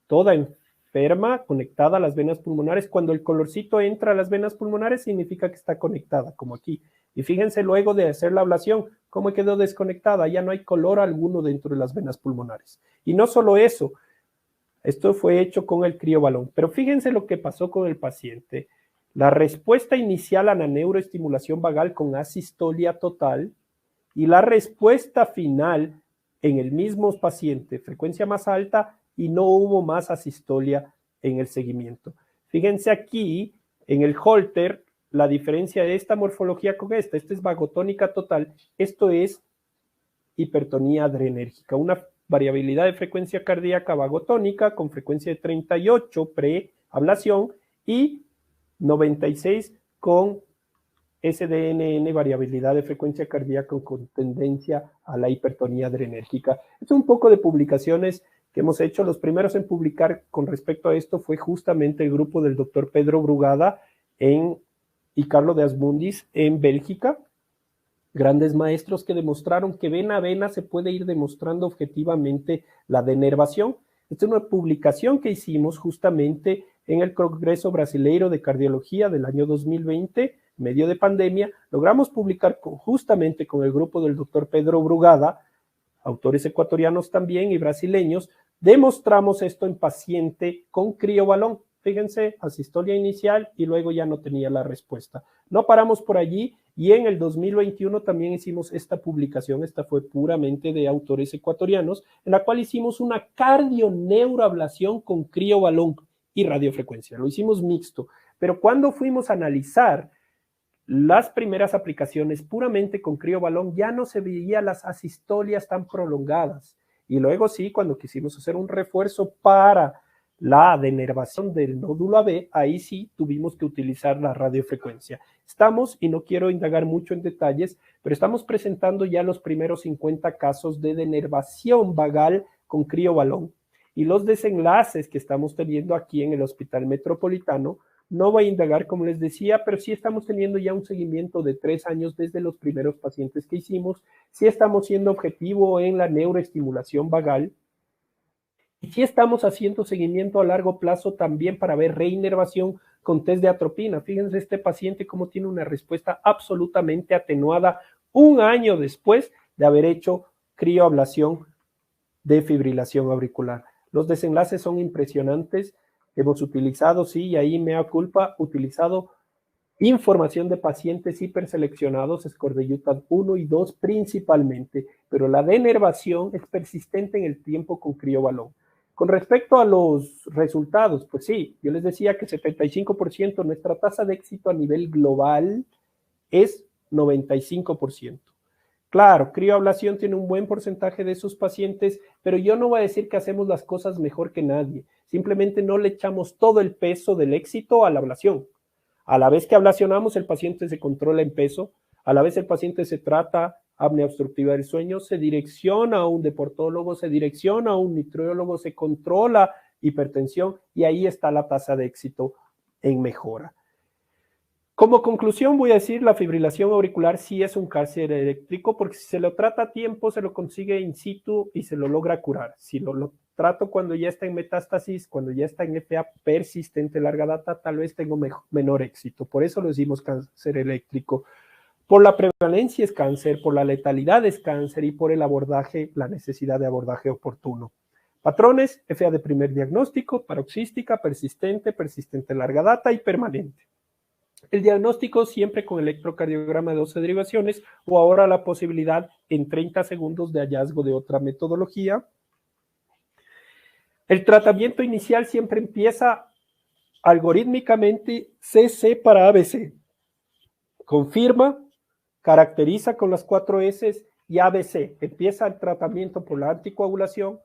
toda enferma, conectada a las venas pulmonares. Cuando el colorcito entra a las venas pulmonares, significa que está conectada, como aquí. Y fíjense luego de hacer la ablación, cómo quedó desconectada. Ya no hay color alguno dentro de las venas pulmonares. Y no solo eso, esto fue hecho con el criobalón. Pero fíjense lo que pasó con el paciente. La respuesta inicial a la neuroestimulación vagal con asistolia total y la respuesta final en el mismo paciente, frecuencia más alta y no hubo más asistolia en el seguimiento. Fíjense aquí en el Holter la diferencia de esta morfología con esta es vagotónica total, esto es hipertonía adrenérgica, una variabilidad de frecuencia cardíaca vagotónica con frecuencia de 38 pre-ablación y 96 con SDNN, variabilidad de frecuencia cardíaca con tendencia a la hipertonía adrenérgica. Esto es un poco de publicaciones que hemos hecho. Los primeros en publicar con respecto a esto fue justamente el grupo del doctor Pedro Brugada y Carlo de Asmundis en Bélgica. Grandes maestros que demostraron que vena a vena se puede ir demostrando objetivamente la denervación. Esta es una publicación que hicimos justamente en el Congreso Brasileiro de Cardiología del año 2020, medio de pandemia. Logramos publicar justamente con el grupo del doctor Pedro Brugada, autores ecuatorianos también y brasileños, demostramos esto en paciente con criobalón. fíjense, asistolia inicial y luego ya no tenía la respuesta. No paramos por allí y en el 2021 también hicimos esta publicación, esta fue puramente de autores ecuatorianos, en la cual hicimos una cardioneuroablación con criobalón y radiofrecuencia. Lo hicimos mixto, pero cuando fuimos a analizar las primeras aplicaciones puramente con criobalón ya no se veían las asistolias tan prolongadas. Y luego sí, cuando quisimos hacer un refuerzo para la denervación del nódulo AB, ahí sí tuvimos que utilizar la radiofrecuencia. Estamos, y no quiero indagar mucho en detalles, pero estamos presentando ya los primeros 50 casos de denervación vagal con criobalón. Y los desenlaces que estamos teniendo aquí en el Hospital Metropolitano, no voy a indagar, como les decía, pero sí estamos teniendo ya un seguimiento de 3 años desde los primeros pacientes que hicimos. Sí estamos siendo objetivo en la neuroestimulación vagal. Y sí estamos haciendo seguimiento a largo plazo también para ver reinervación con test de atropina. Fíjense este paciente cómo tiene una respuesta absolutamente atenuada 1 año después de haber hecho crioablación de fibrilación auricular. Los desenlaces son impresionantes. Hemos utilizado, sí, y ahí mea culpa, utilizado información de pacientes hiperseleccionados, score de UTAD 1 y 2 principalmente, pero la denervación es persistente en el tiempo con criobalón. Con respecto a los resultados, pues sí, yo les decía que 75%, nuestra tasa de éxito a nivel global es 95%. Claro, crioablación tiene un buen porcentaje de esos pacientes, pero yo no voy a decir que hacemos las cosas mejor que nadie. Simplemente no le echamos todo el peso del éxito a la ablación. A la vez que ablacionamos, el paciente se controla en peso. A la vez el paciente se trata apnea obstructiva del sueño, se direcciona a un deportólogo, se direcciona a un nutriólogo, se controla hipertensión y ahí está la tasa de éxito en mejora. Como conclusión voy a decir, la fibrilación auricular sí es un cáncer eléctrico porque si se lo trata a tiempo, se lo consigue in situ y se lo logra curar. Si lo trato cuando ya está en metástasis, cuando ya está en FA persistente larga data, tal vez tengo menor éxito. Por eso lo decimos cáncer eléctrico. Por la prevalencia es cáncer, por la letalidad es cáncer y por el abordaje, la necesidad de abordaje oportuno. Patrones, FA de primer diagnóstico, paroxística, persistente larga data y permanente. El diagnóstico siempre con electrocardiograma de 12 derivaciones o ahora la posibilidad en 30 segundos de hallazgo de otra metodología. El tratamiento inicial siempre empieza algorítmicamente CC para ABC. Confirma, caracteriza con las 4 S y ABC. Empieza el tratamiento por la anticoagulación,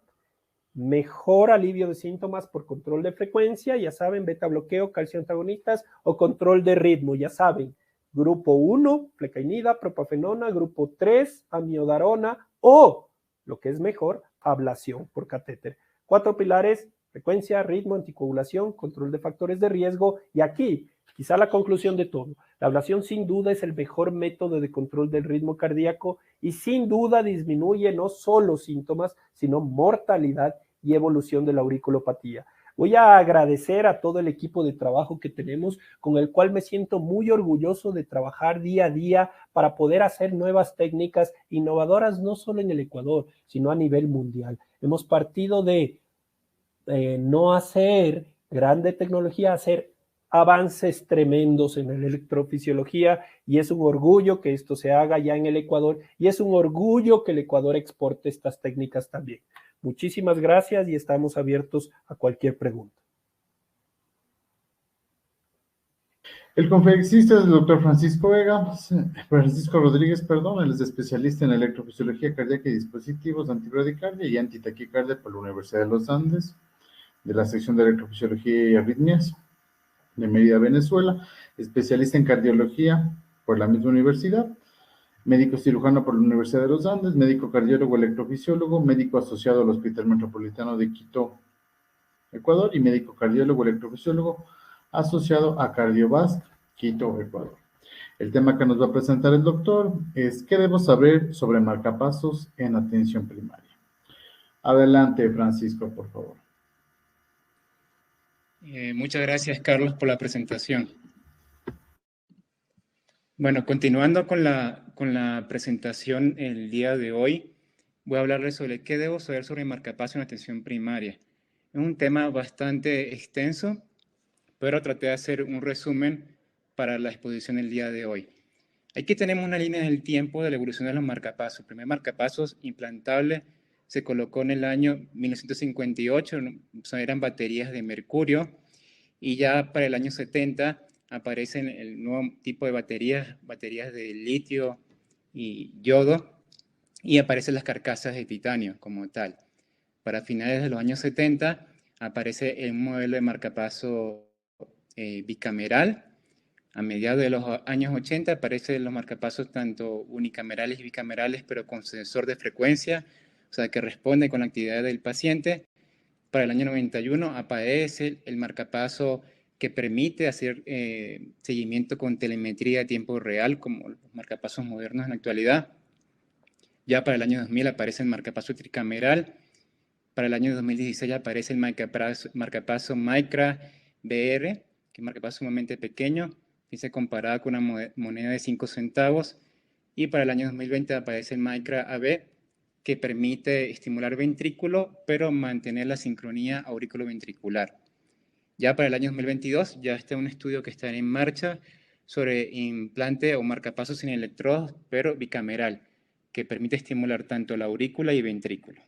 mejor alivio de síntomas por control de frecuencia, ya saben, beta bloqueo, calcio antagonistas o control de ritmo, ya saben, grupo 1, flecainida, propafenona, grupo 3, amiodarona o, lo que es mejor, ablación por catéter. 4 pilares, frecuencia, ritmo, anticoagulación, control de factores de riesgo y aquí, quizá la conclusión de todo, la ablación sin duda es el mejor método de control del ritmo cardíaco y sin duda disminuye no solo síntomas, sino mortalidad y evolución de la auriculopatía. Voy a agradecer a todo el equipo de trabajo que tenemos, con el cual me siento muy orgulloso de trabajar día a día para poder hacer nuevas técnicas innovadoras, no solo en el Ecuador, sino a nivel mundial. Hemos partido de no hacer grande tecnología, hacer avances tremendos en la electrofisiología y es un orgullo que esto se haga ya en el Ecuador y es un orgullo que el Ecuador exporte estas técnicas también. Muchísimas gracias y estamos abiertos a cualquier pregunta. El conferencista es el doctor Francisco Rodríguez, él es especialista en electrofisiología cardíaca y dispositivos antibradicardia y antitaquicardia por la Universidad de los Andes, de la sección de electrofisiología y arritmias de Mérida, Venezuela, especialista en cardiología por la misma universidad, médico cirujano por la Universidad de los Andes, médico cardiólogo electrofisiólogo, médico asociado al Hospital Metropolitano de Quito, Ecuador, y médico cardiólogo electrofisiólogo asociado a Cardiovasc, Quito, Ecuador. El tema que nos va a presentar el doctor es ¿qué debo saber sobre marcapasos en atención primaria? Adelante, Francisco, por favor. Muchas gracias, Carlos, por la presentación. Bueno, continuando con la presentación el día de hoy, voy a hablarles sobre qué debo saber sobre marcapasos en atención primaria. Es un tema bastante extenso pero traté de hacer un resumen para la exposición del día de hoy. Aquí tenemos una línea del tiempo de la evolución de los marcapasos. El primer marcapasos implantable se colocó en el año 1958, eran baterías de mercurio, y ya para el año 70 aparecen el nuevo tipo de baterías de litio y yodo, y aparecen las carcasas de titanio como tal. Para finales de los años 70 aparece el modelo de marcapaso bicameral. A mediados de los años 80 aparecen los marcapasos tanto unicamerales y bicamerales, pero con sensor de frecuencia, o sea, que responde con la actividad del paciente. Para el año 91 aparece el marcapaso que permite hacer seguimiento con telemetría a tiempo real, como los marcapasos modernos en la actualidad. Ya para el año 2000 aparece el marcapaso tricameral. Para el año 2016 aparece el marcapaso Micra BR, que es un marcapaso sumamente pequeño, y se comparado con una moneda de 5 centavos. Y para el año 2020 aparece el Micra AB, que permite estimular ventrículo, pero mantener la sincronía aurículo-ventricular. Ya para el año 2022 ya está un estudio que está en marcha sobre implante o marcapasos sin electrodos, pero bicameral, que permite estimular tanto la aurícula y ventrículo.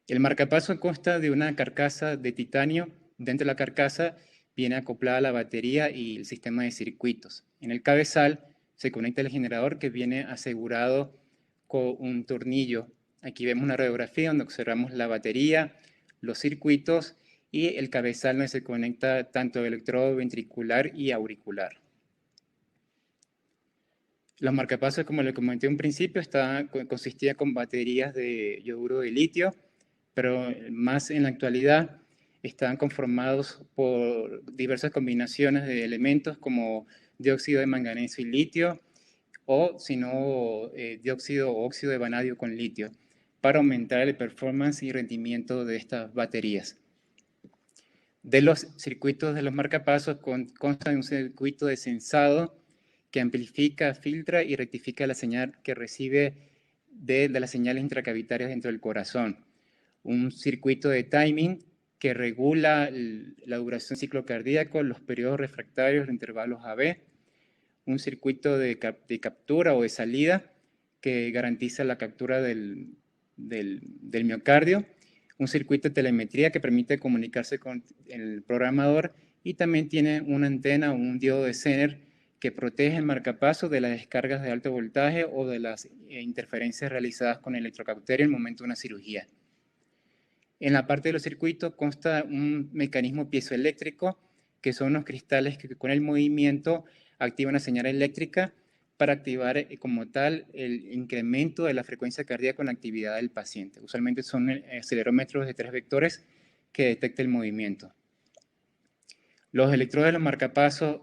El marcapaso consta de una carcasa de titanio. Dentro de la carcasa viene acoplada la batería y el sistema de circuitos. En el cabezal se conecta el generador, que viene asegurado con un tornillo. Aquí vemos una radiografía donde observamos la batería, los circuitos y el cabezal donde se conecta tanto el electrodo ventricular y auricular. Los marcapasos, como les comenté en un principio, consistían con baterías de yoduro de litio, pero más en la actualidad están conformados por diversas combinaciones de elementos como dióxido de manganeso y litio, o si no, dióxido o óxido de vanadio con litio, para aumentar el performance y rendimiento de estas baterías. De los circuitos de los marcapasos consta de un circuito de sensado que amplifica, filtra y rectifica la señal que recibe de las señales intracavitarias dentro del corazón. Un circuito de timing que regula la duración del ciclo cardíaco, los periodos refractarios, los intervalos AB. Un circuito de captura o de salida que garantiza la captura del miocardio. Un circuito de telemetría que permite comunicarse con el programador, y también tiene una antena o un diodo de Zener que protege el marcapaso de las descargas de alto voltaje o de las interferencias realizadas con el electrocauterio en el momento de una cirugía. En la parte de los circuitos consta un mecanismo piezoeléctrico, que son unos cristales que con el movimiento activan una señal eléctrica para activar como tal el incremento de la frecuencia cardíaca con la actividad del paciente. Usualmente son acelerómetros de 3 vectores que detectan el movimiento. Los electrodos de los marcapasos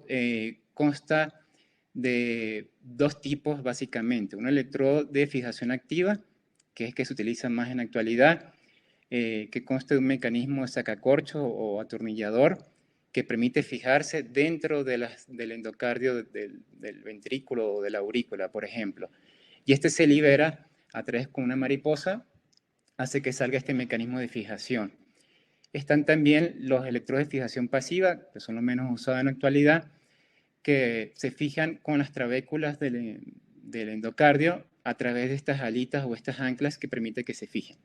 consta de dos tipos básicamente. Un electrodo de fijación activa, que es el que se utiliza más en la actualidad, que consta de un mecanismo de sacacorcho o atornillador que permite fijarse dentro del endocardio del ventrículo o de la aurícula, por ejemplo. Y este se libera a través con una mariposa, hace que salga este mecanismo de fijación. Están también los electrodos de fijación pasiva, que son los menos usados en la actualidad, que se fijan con las trabéculas del endocardio a través de estas alitas o estas anclas que permite que se fijen.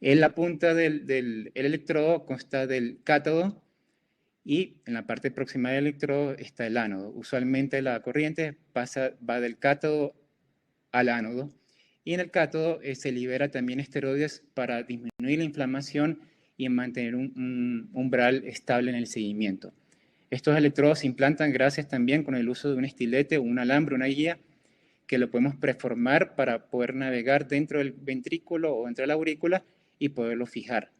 En la punta del electrodo consta del cátodo, y en la parte próxima del electrodo está el ánodo. Usualmente la corriente va del cátodo al ánodo, y en el cátodo se libera también esteroides para disminuir la inflamación y mantener un umbral estable en el seguimiento. Estos electrodos se implantan gracias también con el uso de un estilete, un alambre, una guía, que lo podemos preformar para poder navegar dentro del ventrículo o dentro de la aurícula y poderlo fijar.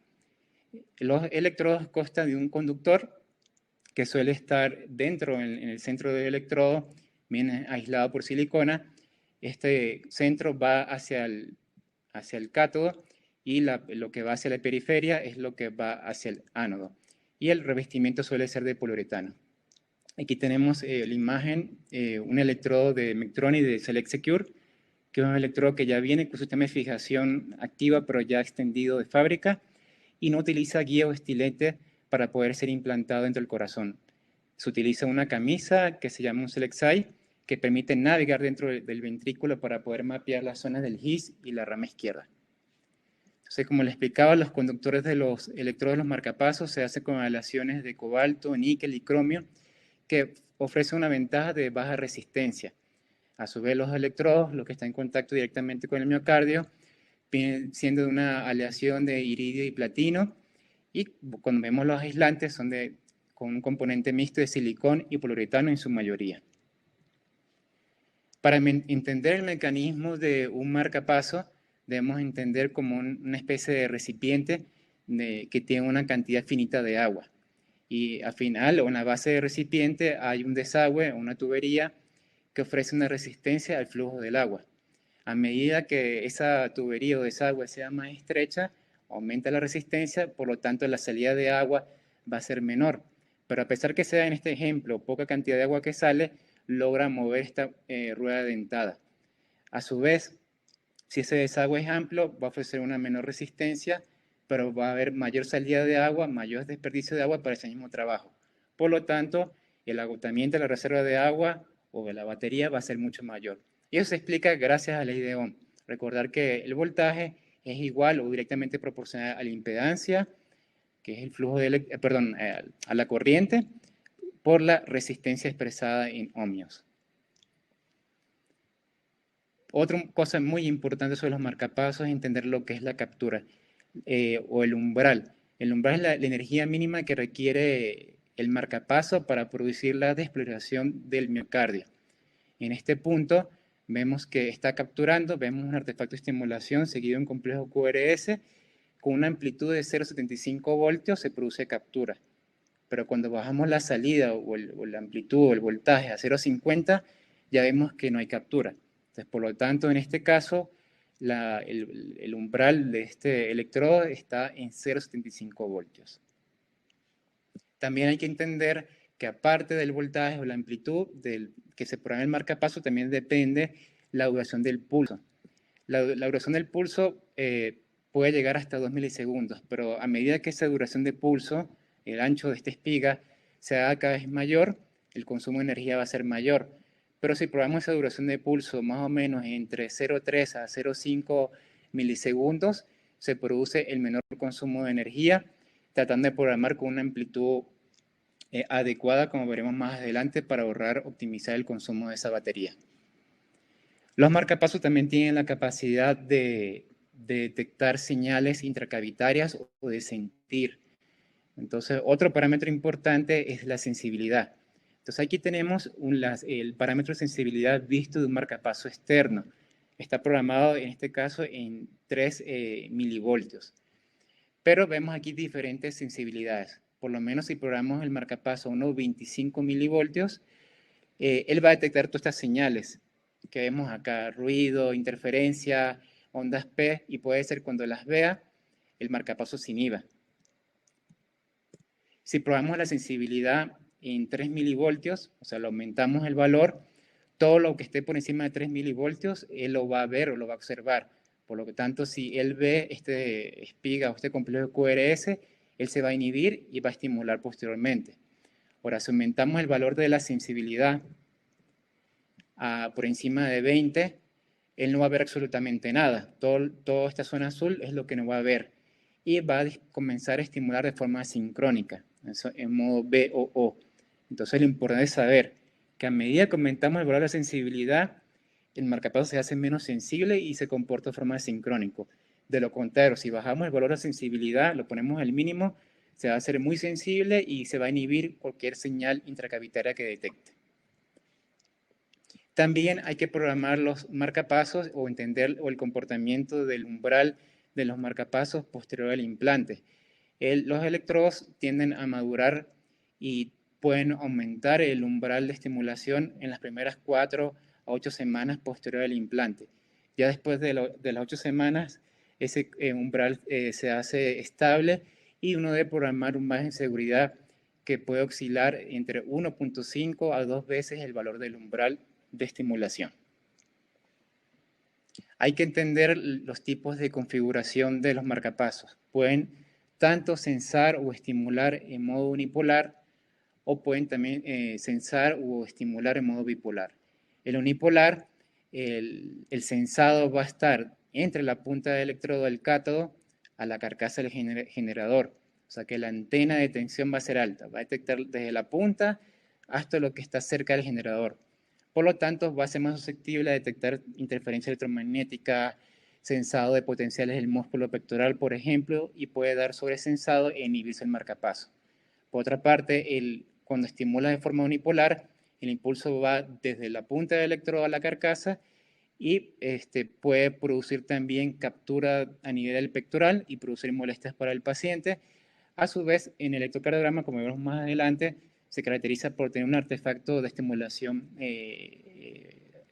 Los electrodos constan de un conductor que suele estar dentro, en el centro del electrodo, bien aislado por silicona. Este centro va hacia el cátodo, y lo que va hacia la periferia es lo que va hacia el ánodo. Y el revestimiento suele ser de poliuretano. Aquí tenemos la imagen, un electrodo de Medtronic de Select Secure, que es un electrodo que ya viene con su sistema de fijación activa, pero ya extendido de fábrica, y no utiliza guía o estilete para poder ser implantado dentro del corazón. Se utiliza una camisa que se llama un SelectSci, que permite navegar dentro del ventrículo para poder mapear las zonas del His y la rama izquierda. Entonces, como les explicaba, los conductores de los electrodos de los marcapasos se hacen con aleaciones de cobalto, níquel y cromio, que ofrecen una ventaja de baja resistencia. A su vez, los electrodos, los que están en contacto directamente con el miocardio, siendo de una aleación de iridio y platino, y cuando vemos los aislantes son con un componente mixto de silicón y poliuretano en su mayoría. Para entender el mecanismo de un marcapaso, debemos entender como una especie de recipiente que tiene una cantidad finita de agua. Y al final, o en la base del recipiente, hay un desagüe, una tubería, que ofrece una resistencia al flujo del agua. A medida que esa tubería o desagüe sea más estrecha, aumenta la resistencia, por lo tanto la salida de agua va a ser menor. Pero a pesar que sea en este ejemplo poca cantidad de agua que sale, logra mover esta rueda dentada. A su vez, si ese desagüe es amplio, va a ofrecer una menor resistencia, pero va a haber mayor salida de agua, mayor desperdicio de agua para ese mismo trabajo. Por lo tanto, el agotamiento de la reserva de agua o de la batería va a ser mucho mayor. Y eso se explica gracias a la ley de Ohm. Recordar que el voltaje es igual o directamente proporcional a la impedancia, que es el flujo de, a la corriente, por la resistencia expresada en ohmios. Otra cosa muy importante sobre los marcapasos es entender lo que es la captura o el umbral. El umbral es la energía mínima que requiere el marcapaso para producir la despolarización del miocardio. En este punto vemos que está capturando, vemos un artefacto de estimulación seguido en complejo QRS con una amplitud de 0,75 voltios se produce captura. Pero cuando bajamos la salida o la amplitud o el voltaje a 0,50 ya vemos que no hay captura. Entonces, por lo tanto, en este caso, el umbral de este electrodo está en 0,75 voltios. También hay que entender que aparte del voltaje o la amplitud que se programa el marcapaso, también depende la duración del pulso. La duración del pulso puede llegar hasta 2 milisegundos, pero a medida que esa duración de pulso, el ancho de esta espiga, se haga cada vez mayor, el consumo de energía va a ser mayor. Pero si probamos esa duración de pulso más o menos entre 0,3 a 0,5 milisegundos, se produce el menor consumo de energía, tratando de programar con una amplitud adecuada, como veremos más adelante, para ahorrar, optimizar el consumo de esa batería. Los marcapasos también tienen la capacidad de detectar señales intracavitarias o de sentir. Entonces, otro parámetro importante es la sensibilidad. Entonces, aquí tenemos el parámetro de sensibilidad visto de un marcapaso externo. Está programado, en este caso, en 3 milivoltios. Pero vemos aquí diferentes sensibilidades. Por lo menos si programamos el marcapaso a unos 25 milivoltios, él va a detectar todas estas señales que vemos acá, ruido, interferencia, ondas P, y puede ser cuando las vea, el marcapaso se inhiba. Si probamos la sensibilidad en 3 milivoltios, o sea, lo aumentamos el valor, todo lo que esté por encima de 3 milivoltios, él lo va a ver o lo va a observar. Por lo tanto, si él ve este espiga o este complejo QRS, él se va a inhibir y va a estimular posteriormente. Ahora, si aumentamos el valor de la sensibilidad por encima de 20, él no va a ver absolutamente nada. Toda esta zona azul es lo que no va a ver. Y va a comenzar a estimular de forma sincrónica, en modo BOO. Entonces, lo importante es saber que a medida que aumentamos el valor de la sensibilidad, el marcapaso se hace menos sensible y se comporta de forma sincrónica. De lo contrario, si bajamos el valor de sensibilidad, lo ponemos al mínimo, se va a hacer muy sensible y se va a inhibir cualquier señal intracavitaria que detecte. También hay que programar los marcapasos o entender el comportamiento del umbral de los marcapasos posterior al implante. Los electrodos tienden a madurar y pueden aumentar el umbral de estimulación en las primeras 4 a 8 semanas posterior al implante. Ya después de las 8 semanas, ese umbral se hace estable y uno debe programar un margen de seguridad que puede oscilar entre 1.5 a 2 veces el valor del umbral de estimulación. Hay que entender los tipos de configuración de los marcapasos. Pueden tanto sensar o estimular en modo unipolar, o pueden también sensar o estimular en modo bipolar. El unipolar, el sensado va a estar entre la punta del electrodo del cátodo a la carcasa del generador. O sea que la antena de tensión va a ser alta, va a detectar desde la punta hasta lo que está cerca del generador. Por lo tanto, va a ser más susceptible a detectar interferencia electromagnética, sensado de potenciales del músculo pectoral, por ejemplo, y puede dar sobresensado e inhibirse el marcapaso. Por otra parte, cuando estimula de forma unipolar, el impulso va desde la punta del electrodo a la carcasa y puede producir también captura a nivel del pectoral y producir molestias para el paciente. A su vez, en el electrocardiograma, como veremos más adelante, se caracteriza por tener un artefacto de estimulación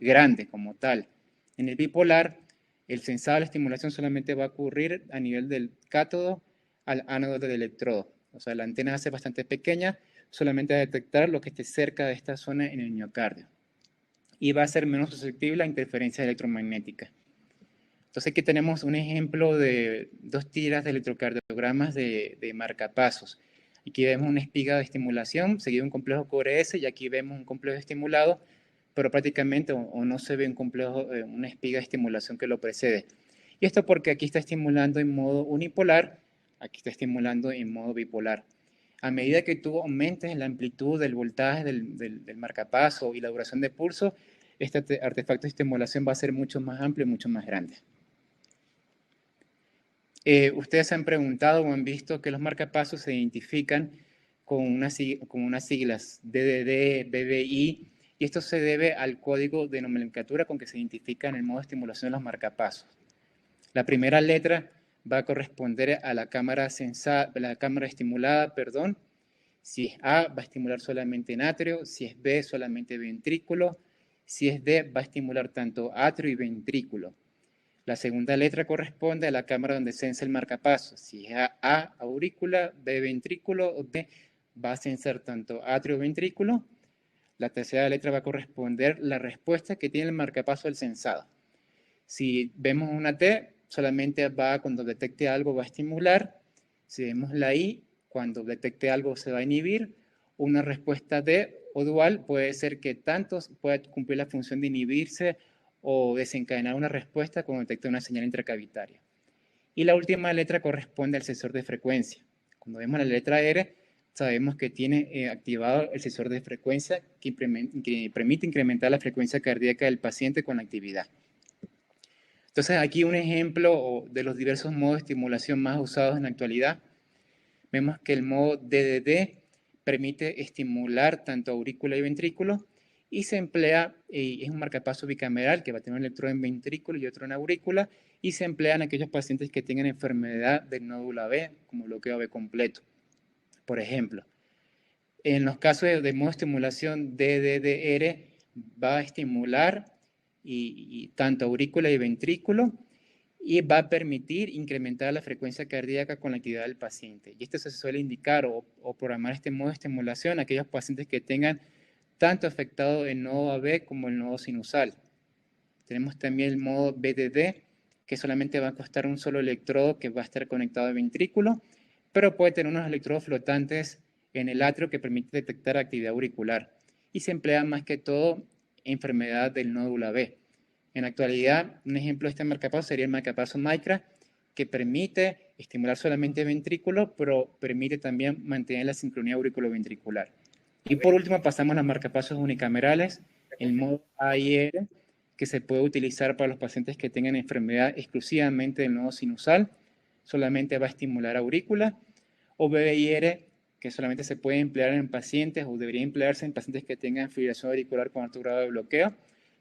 grande como tal. En el bipolar, el sensado de la estimulación solamente va a ocurrir a nivel del cátodo al ánodo del electrodo. O sea, la antena hace bastante pequeña, solamente a detectar lo que esté cerca de esta zona en el miocardio. Y va a ser menos susceptible a interferencia electromagnética. Entonces aquí tenemos un ejemplo de 2 tiras de electrocardiogramas de marcapasos. Aquí vemos una espiga de estimulación, seguido un complejo QRS, y aquí vemos un complejo estimulado, pero prácticamente o no se ve un complejo, una espiga de estimulación que lo precede. Y esto porque aquí está estimulando en modo unipolar, aquí está estimulando en modo bipolar. A medida que tú aumentes la amplitud del voltaje del marcapaso y la duración de pulso, este artefacto de estimulación va a ser mucho más amplio y mucho más grande. Ustedes se han preguntado o han visto que los marcapasos se identifican con unas siglas DDD, BBI, y esto se debe al código de nomenclatura con que se identifican el modo de estimulación de los marcapasos. La primera letra va a corresponder a la cámara estimulada, perdón. Si es A, va a estimular solamente en atrio, si es B, solamente ventrículo, si es D, va a estimular tanto atrio y ventrículo. La segunda letra corresponde a la cámara donde sensa el marcapaso. Si es A, aurícula, B, ventrículo, o D, va a sensar tanto atrio o ventrículo. La tercera letra va a corresponder la respuesta que tiene el marcapaso al sensado. Si vemos una T, solamente va cuando detecte algo va a estimular. Si vemos la I, cuando detecte algo se va a inhibir. Una respuesta D o dual puede ser que tanto pueda cumplir la función de inhibirse o desencadenar una respuesta cuando detecta una señal intracavitaria. Y la última letra corresponde al sensor de frecuencia. Cuando vemos la letra R, sabemos que tiene activado el sensor de frecuencia que permite incrementar la frecuencia cardíaca del paciente con la actividad. Entonces, aquí un ejemplo de los diversos modos de estimulación más usados en la actualidad. Vemos que el modo DDD permite estimular tanto aurícula y ventrículo y se emplea, es un marcapaso bicameral que va a tener un electrodo en ventrículo y otro en aurícula, y se emplea en aquellos pacientes que tengan enfermedad del nódulo AB, como bloqueo AB completo, por ejemplo. En los casos de modo de estimulación DDDR va a estimular y tanto aurícula y ventrículo, y va a permitir incrementar la frecuencia cardíaca con la actividad del paciente. Y esto se suele indicar o programar este modo de estimulación a aquellos pacientes que tengan tanto afectado el nodo AB como el nodo sinusal. Tenemos también el modo BDD, que solamente va a costar un solo electrodo que va a estar conectado al ventrículo, pero puede tener unos electrodos flotantes en el atrio que permite detectar actividad auricular. Y se emplea más que todo en enfermedad del nódulo AB. En la actualidad, un ejemplo de este marcapaso sería el marcapaso Micra, que permite estimular solamente el ventrículo, pero permite también mantener la sincronía auriculoventricular. Y por último, pasamos a los marcapasos unicamerales, el modo AIR, que se puede utilizar para los pacientes que tengan enfermedad exclusivamente del nodo sinusal, solamente va a estimular aurícula, o BBIR, que solamente se puede emplear en pacientes o debería emplearse en pacientes que tengan fibrilación auricular con alto grado de bloqueo,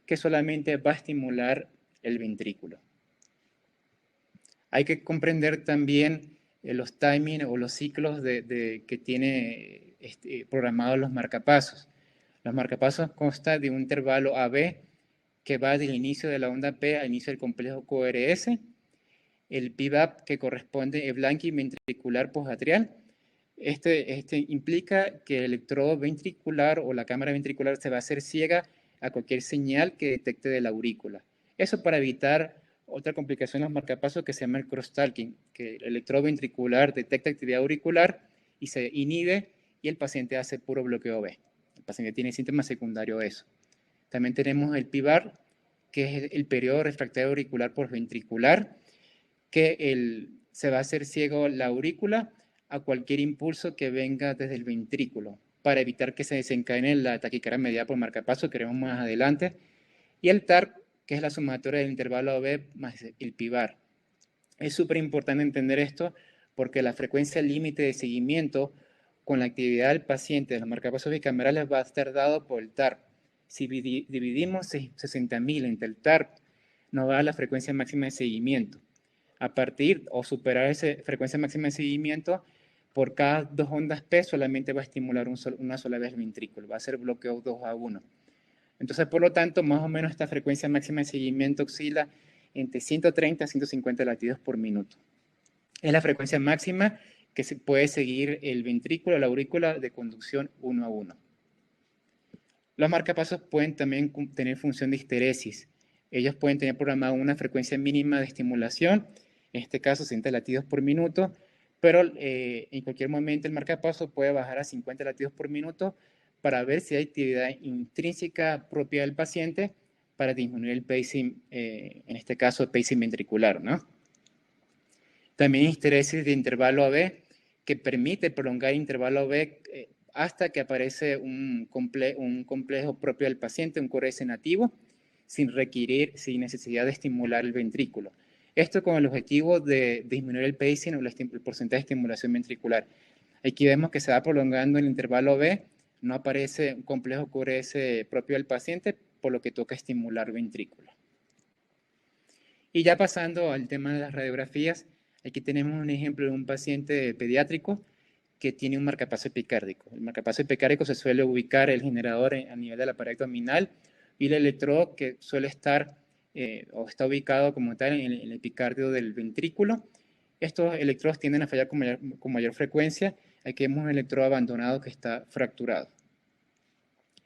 que solamente va a estimular el ventrículo. Hay que comprender también los timing o los ciclos que tiene programados los marcapasos. Los marcapasos constan de un intervalo AB que va del inicio de la onda P al inicio del complejo QRS, el PVAP que corresponde al blanqui ventricular postatrial. Este implica que el electrodo ventricular o la cámara ventricular se va a hacer ciega a cualquier señal que detecte de la aurícula. Eso para evitar otra complicación en los marcapasos que se llama el cross-talking, que el electrodo ventricular detecta actividad auricular y se inhibe y el paciente hace puro bloqueo B. El paciente tiene síntomas secundarios de eso. También tenemos el PIVAR, que es el periodo refractario auricular por ventricular, que se va a hacer ciego la aurícula a cualquier impulso que venga desde el ventrículo, para evitar que se desencadene la taquicardia mediada por marcapaso, que veremos más adelante. Y el TARP, que es la sumatoria del intervalo AB más el PIVAR. Es súper importante entender esto porque la frecuencia límite de seguimiento con la actividad del paciente de los marcapasos bicamerales va a estar dado por el TARP. Si dividimos 60.000 entre el TARP, nos va a dar la frecuencia máxima de seguimiento. A partir o superar esa frecuencia máxima de seguimiento, por cada 2 ondas P solamente va a estimular una sola vez el ventrículo, va a ser bloqueo 2-1. Entonces, por lo tanto, más o menos esta frecuencia máxima de seguimiento oscila entre 130 a 150 latidos por minuto. Es la frecuencia máxima que se puede seguir el ventrículo, la aurícula de conducción 1-1. Los marcapasos pueden también tener función de histeresis. Ellos pueden tener programada una frecuencia mínima de estimulación, en este caso 60 latidos por minuto, pero en cualquier momento el marcapaso puede bajar a 50 latidos por minuto para ver si hay actividad intrínseca propia del paciente para disminuir el pacing, en este caso el pacing ventricular, ¿no? También histeresis de intervalo AB, que permite prolongar el intervalo AB hasta que aparece un complejo propio del paciente, un QRS nativo, sin necesidad de estimular el ventrículo. Esto con el objetivo de disminuir el pacing o el porcentaje de estimulación ventricular. Aquí vemos que se va prolongando el intervalo B, no aparece un complejo QRS propio del paciente, por lo que toca estimular ventrículo. Y ya pasando al tema de las radiografías, aquí tenemos un ejemplo de un paciente pediátrico que tiene un marcapaso epicárdico. El marcapaso epicárdico se suele ubicar el generador a nivel de la pared abdominal y el electrodo que suele estar o está ubicado como tal en el epicardio del ventrículo. Estos electrodos tienden a fallar con mayor frecuencia. Aquí vemos un electrodo abandonado que está fracturado.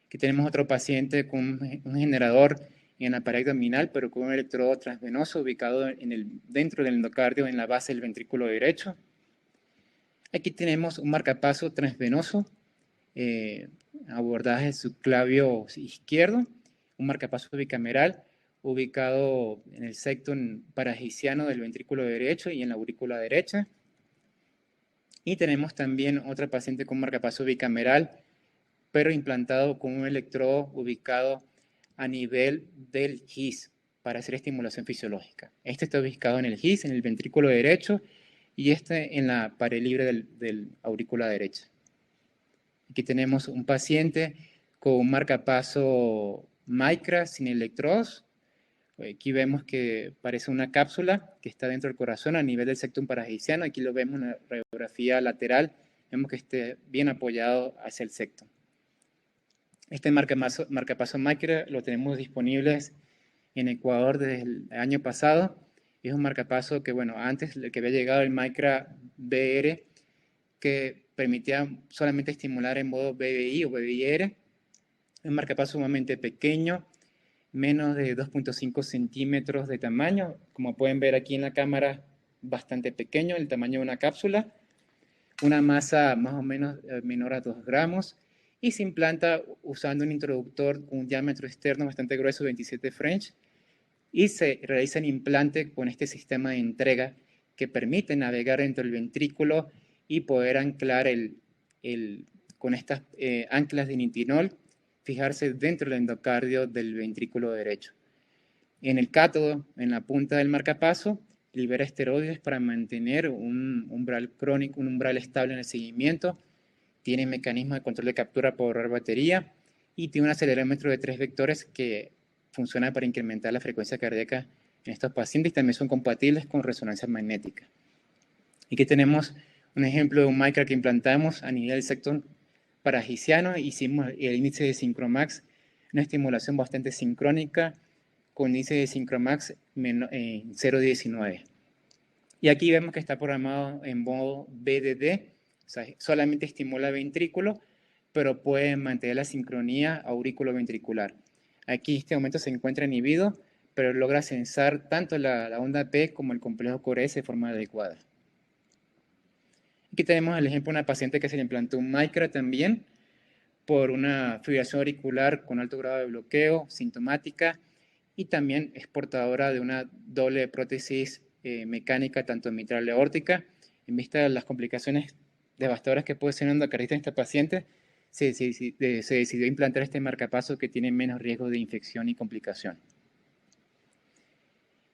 Aquí tenemos otro paciente con un generador en la pared abdominal, pero con un electrodo transvenoso ubicado dentro del endocardio en la base del ventrículo derecho. Aquí tenemos un marcapaso transvenoso, abordaje subclavio izquierdo, un marcapaso bicameral ubicado en el septum paragiciano del ventrículo derecho y en la aurícula derecha. Y tenemos también otra paciente con marcapaso bicameral, pero implantado con un electrodo ubicado a nivel del GIS para hacer estimulación fisiológica. Este está ubicado en el GIS, en el ventrículo derecho, y este en la pared libre del aurícula derecha. Aquí tenemos un paciente con un marcapaso micra sin electrodos. Aquí vemos que parece una cápsula que está dentro del corazón a nivel del septum paragiciano. Aquí lo vemos en la radiografía lateral. Vemos que esté bien apoyado hacia el septum. Este marcapaso micra lo tenemos disponibles en Ecuador desde el año pasado. Es un marcapaso que, bueno, antes que había llegado el Micra BR, que permitía solamente estimular en modo BBI o BBIR. Un marcapaso sumamente pequeño, menos de 2.5 centímetros de tamaño. Como pueden ver aquí en la cámara, bastante pequeño, el tamaño de una cápsula. Una masa más o menos menor a 2 gramos. Y se implanta usando un introductor con un diámetro externo bastante grueso, 27 French. Y se realiza el implante con este sistema de entrega que permite navegar dentro del ventrículo y poder anclar con estas anclas de nitinol, fijarse dentro del endocardio del ventrículo derecho. En el cátodo, en la punta del marcapaso, libera esteroides para mantener un umbral crónico, un umbral estable en el seguimiento. Tiene mecanismo de control de captura por ahorrar batería y tiene un acelerómetro de 3 vectores que funciona para incrementar la frecuencia cardíaca en estos pacientes y también son compatibles con resonancia magnética. Aquí tenemos un ejemplo de un Micra que implantamos a nivel del septum paragiciano. Hicimos el índice de Syncromax, una estimulación bastante sincrónica con índice de Syncromax 0.19. Y aquí vemos que está programado en modo BDD, o sea, solamente estimula el ventrículo, pero puede mantener la sincronía aurículo-ventricular. Aquí en este momento se encuentra inhibido, pero logra censar tanto la onda P como el complejo QRS de forma adecuada. Aquí tenemos el ejemplo de una paciente que se le implantó un Micra también por una fibrilación auricular con alto grado de bloqueo, sintomática, y también es portadora de una doble prótesis mecánica, tanto mitral y aórtica. En vista de las complicaciones devastadoras que puede ser una endocarditis en esta paciente, se decidió implantar este marcapaso que tiene menos riesgo de infección y complicación.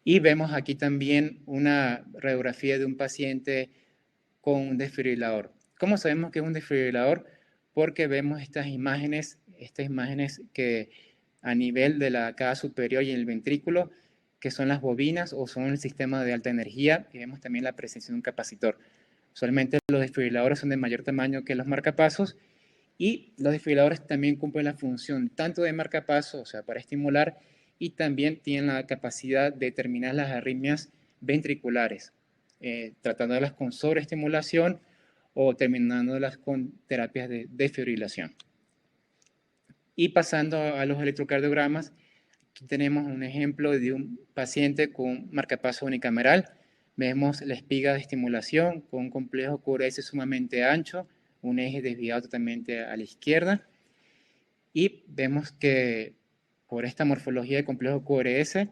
Y vemos aquí también una radiografía de un paciente con un desfibrilador. ¿Cómo sabemos que es un desfibrilador? Porque vemos estas imágenes que a nivel de la caja superior y el ventrículo, que son las bobinas o son el sistema de alta energía, y vemos también la presencia de un capacitor. Usualmente los desfibriladores son de mayor tamaño que los marcapasos, y los desfibriladores también cumplen la función tanto de marcapaso, o sea, para estimular, y también tienen la capacidad de determinar las arritmias ventriculares, tratándolas con sobreestimulación o terminándolas con terapias de desfibrilación. Y pasando a los electrocardiogramas, aquí tenemos un ejemplo de un paciente con marcapaso unicameral. Vemos la espiga de estimulación con un complejo QRS sumamente ancho, un eje desviado totalmente a la izquierda. Y vemos que por esta morfología de complejo QRS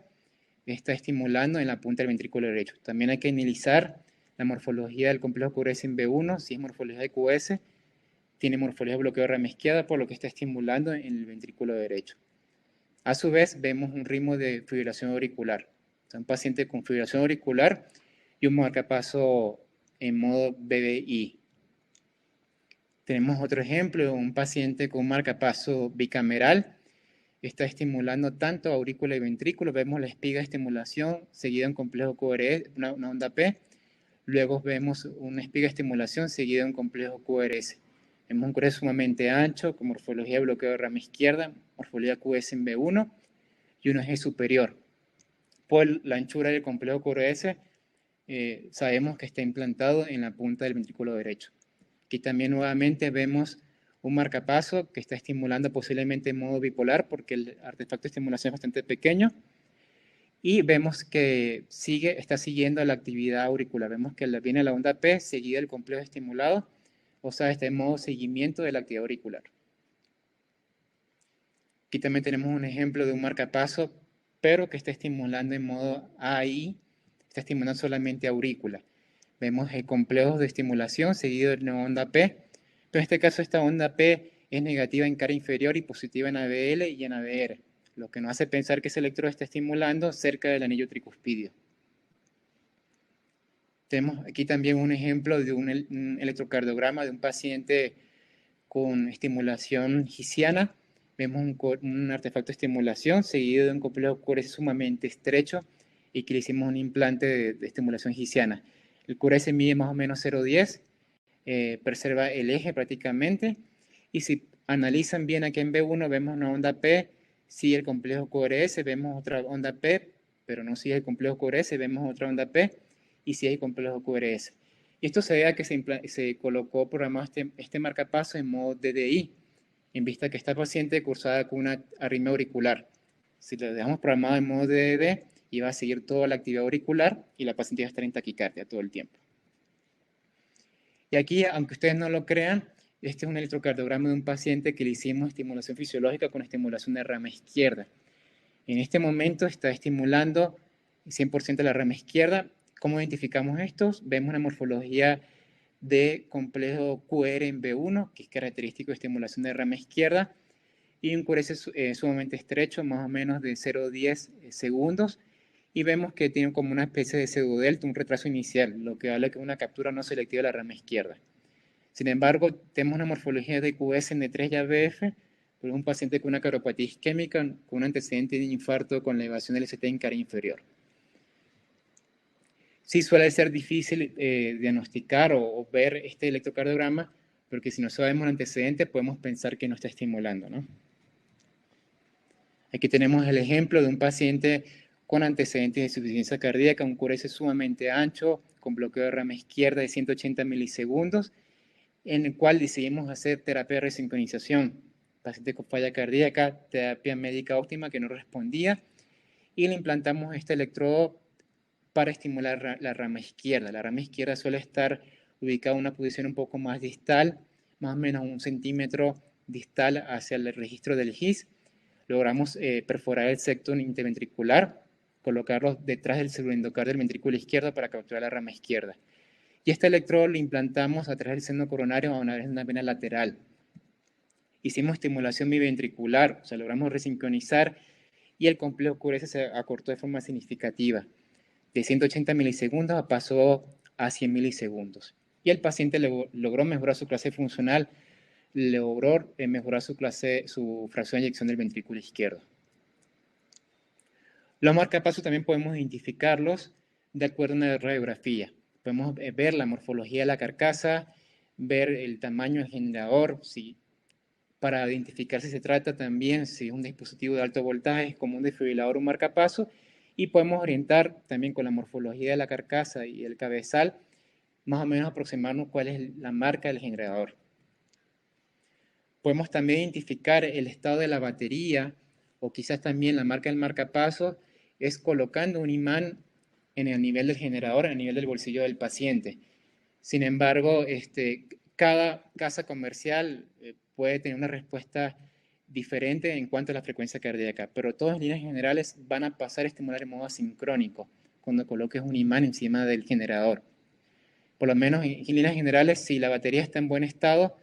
está estimulando en la punta del ventrículo derecho. También hay que analizar la morfología del complejo QRS en B1, si es morfología de QS, tiene morfología de bloqueo de rama izquierda, por lo que está estimulando en el ventrículo derecho. A su vez, vemos un ritmo de fibrilación auricular. O sea, un paciente con fibrilación auricular y un marcapaso en modo BBI. Tenemos otro ejemplo, un paciente con marcapaso bicameral. Está estimulando tanto aurícula y ventrículo. Vemos la espiga de estimulación, seguida de un complejo QRS, una onda P. Luego vemos una espiga de estimulación, seguida de un complejo QRS. Vemos un QRS sumamente ancho, con morfología de bloqueo de rama izquierda, morfología QS en B1 y un eje superior. Por la anchura del complejo QRS, sabemos que está implantado en la punta del ventrículo derecho. Aquí también nuevamente vemos un marcapaso que está estimulando posiblemente en modo bipolar porque el artefacto de estimulación es bastante pequeño. Y vemos que está siguiendo la actividad auricular. Vemos que viene la onda P seguida del complejo estimulado, o sea, está en modo seguimiento de la actividad auricular. Aquí también tenemos un ejemplo de un marcapaso, pero que está estimulando en modo AI, está estimulando solamente aurícula. Vemos el complejo de estimulación seguido de una onda P, pero en este caso esta onda P es negativa en cara inferior y positiva en ABL y en ABR, lo que nos hace pensar que ese electrodo está estimulando cerca del anillo tricuspidio. Tenemos aquí también un ejemplo de un electrocardiograma de un paciente con estimulación gisiana. Vemos un artefacto de estimulación seguido de un complejo QRS sumamente estrecho y que le hicimos un implante de estimulación gisiana. El QRS mide más o menos 0,10, preserva el eje prácticamente, y si analizan bien aquí en B1 vemos una onda P, sigue el complejo QRS, vemos otra onda P, pero no sigue el complejo QRS, vemos otra onda P, y sigue el complejo QRS. Y esto se debe a que se colocó programado este marcapaso en modo DDI, en vista que esta paciente cursada con una arritmia auricular. Si lo dejamos programado en modo DDD, iba a seguir toda la actividad auricular y la paciente iba a estar en taquicardia todo el tiempo. Y aquí, aunque ustedes no lo crean, este es un electrocardiograma de un paciente que le hicimos estimulación fisiológica con estimulación de rama izquierda. En este momento está estimulando 100% la rama izquierda. ¿Cómo identificamos estos? Vemos una morfología de complejo QR en B1, que es característico de estimulación de rama izquierda, y un QRS sumamente estrecho, más o menos de 0,10 segundos, y vemos que tiene como una especie de pseudodelta, un retraso inicial, lo que habla de una captura no selectiva de la rama izquierda. Sin embargo, tenemos una morfología de QS en D3 y ABF, por un paciente con una cardiopatia isquémica, con un antecedente de infarto con elevación del ST en cara inferior. Sí suele ser difícil diagnosticar o ver este electrocardiograma, porque si no sabemos el antecedente podemos pensar que no está estimulando, ¿no? Aquí tenemos el ejemplo de un paciente con antecedentes de insuficiencia cardíaca, un QRS sumamente ancho, con bloqueo de rama izquierda de 180 milisegundos, en el cual decidimos hacer terapia de resincronización. Paciente con falla cardíaca, terapia médica óptima que no respondía, y le implantamos este electrodo para estimular la rama izquierda. La rama izquierda suele estar ubicada en una posición un poco más distal, más o menos 1 centímetro distal hacia el registro del GIS. Logramos perforar el septo interventricular, colocarlo detrás del subendocardio del ventrículo izquierdo para capturar la rama izquierda. Y este electrodo lo implantamos a través del seno coronario a una vena lateral. Hicimos estimulación biventricular, o sea, logramos resincronizar y el complejo QRS se acortó de forma significativa. De 180 milisegundos pasó a 100 milisegundos. Y el paciente logró mejorar su clase funcional, logró mejorar su fracción de eyección del ventrículo izquierdo. Los marcapasos también podemos identificarlos de acuerdo a una radiografía. Podemos ver la morfología de la carcasa, ver el tamaño del generador, para identificar si se trata también, si es un dispositivo de alto voltaje, como un desfibrilador o un marcapaso, y podemos orientar también con la morfología de la carcasa y el cabezal, más o menos aproximarnos cuál es la marca del generador. Podemos también identificar el estado de la batería, o quizás también la marca del marcapaso, es colocando un imán en el nivel del generador, en el nivel del bolsillo del paciente. Sin embargo, cada casa comercial puede tener una respuesta diferente en cuanto a la frecuencia cardíaca, pero todas en líneas generales van a pasar a estimular en modo asincrónico cuando coloques un imán encima del generador. Por lo menos en líneas generales, si la batería está en buen estado,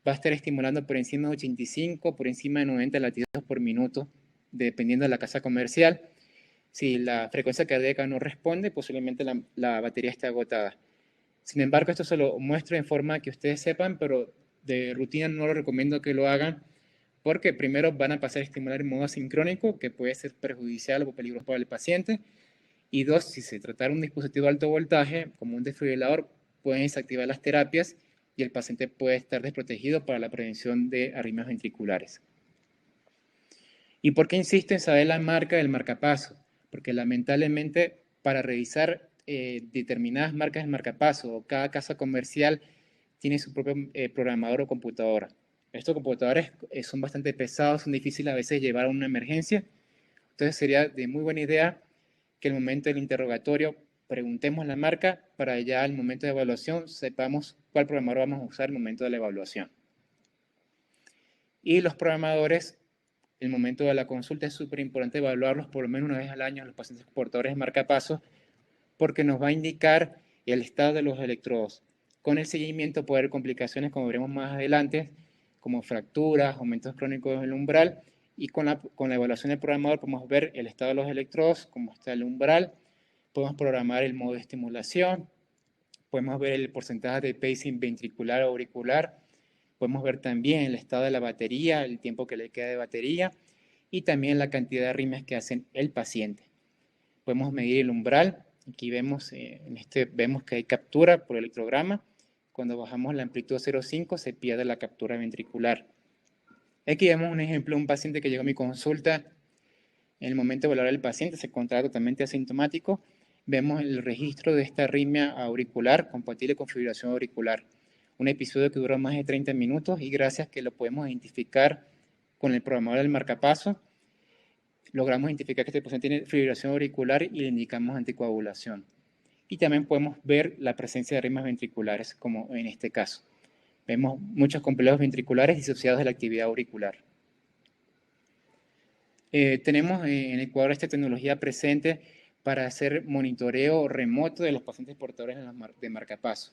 va a estar estimulando por encima de 85, por encima de 90 latidos por minuto, dependiendo de la casa comercial. Si la frecuencia cardíaca no responde, posiblemente la batería esté agotada. Sin embargo, esto se lo muestro en forma que ustedes sepan, pero de rutina no lo recomiendo que lo hagan, porque primero van a pasar a estimular en modo asincrónico, que puede ser perjudicial o peligroso para el paciente, y dos, si se tratara un dispositivo de alto voltaje, como un desfibrilador, pueden desactivar las terapias y el paciente puede estar desprotegido para la prevención de arritmias ventriculares. ¿Y por qué insisto en saber la marca del marcapaso? Porque lamentablemente para revisar determinadas marcas del marcapaso o cada casa comercial tiene su propio programador o computadora. Estos computadores son bastante pesados, son difíciles a veces llevar a una emergencia. Entonces sería de muy buena idea que al momento del interrogatorio preguntemos la marca para ya al momento de evaluación sepamos cuál programador vamos a usar al momento de la evaluación. Y los programadores, el momento de la consulta es súper importante evaluarlos por lo menos una vez al año a los pacientes portadores de marcapasos, porque nos va a indicar el estado de los electrodos. Con el seguimiento puede haber complicaciones, como veremos más adelante, como fracturas, aumentos crónicos del umbral, y con la evaluación del programador podemos ver el estado de los electrodos, cómo está el umbral, podemos programar el modo de estimulación, podemos ver el porcentaje de pacing ventricular o auricular, podemos ver también el estado de la batería, el tiempo que le queda de batería, y también la cantidad de arritmias que hace el paciente. Podemos medir el umbral. Aquí vemos, vemos que hay captura por electrograma. Cuando bajamos la amplitud 0,5 se pierde la captura ventricular. Aquí vemos un ejemplo de un paciente que llegó a mi consulta. En el momento de evaluar al paciente se encontraba totalmente asintomático. Vemos el registro de esta arritmia auricular compatible con fibrilación auricular. Un episodio que duró más de 30 minutos y gracias que lo podemos identificar con el programador del marcapaso, logramos identificar que este paciente tiene fibrilación auricular y le indicamos anticoagulación. Y también podemos ver la presencia de arritmias ventriculares, como en este caso. Vemos muchos complejos ventriculares disociados de la actividad auricular. Tenemos en Ecuador esta tecnología presente para hacer monitoreo remoto de los pacientes portadores de marcapaso.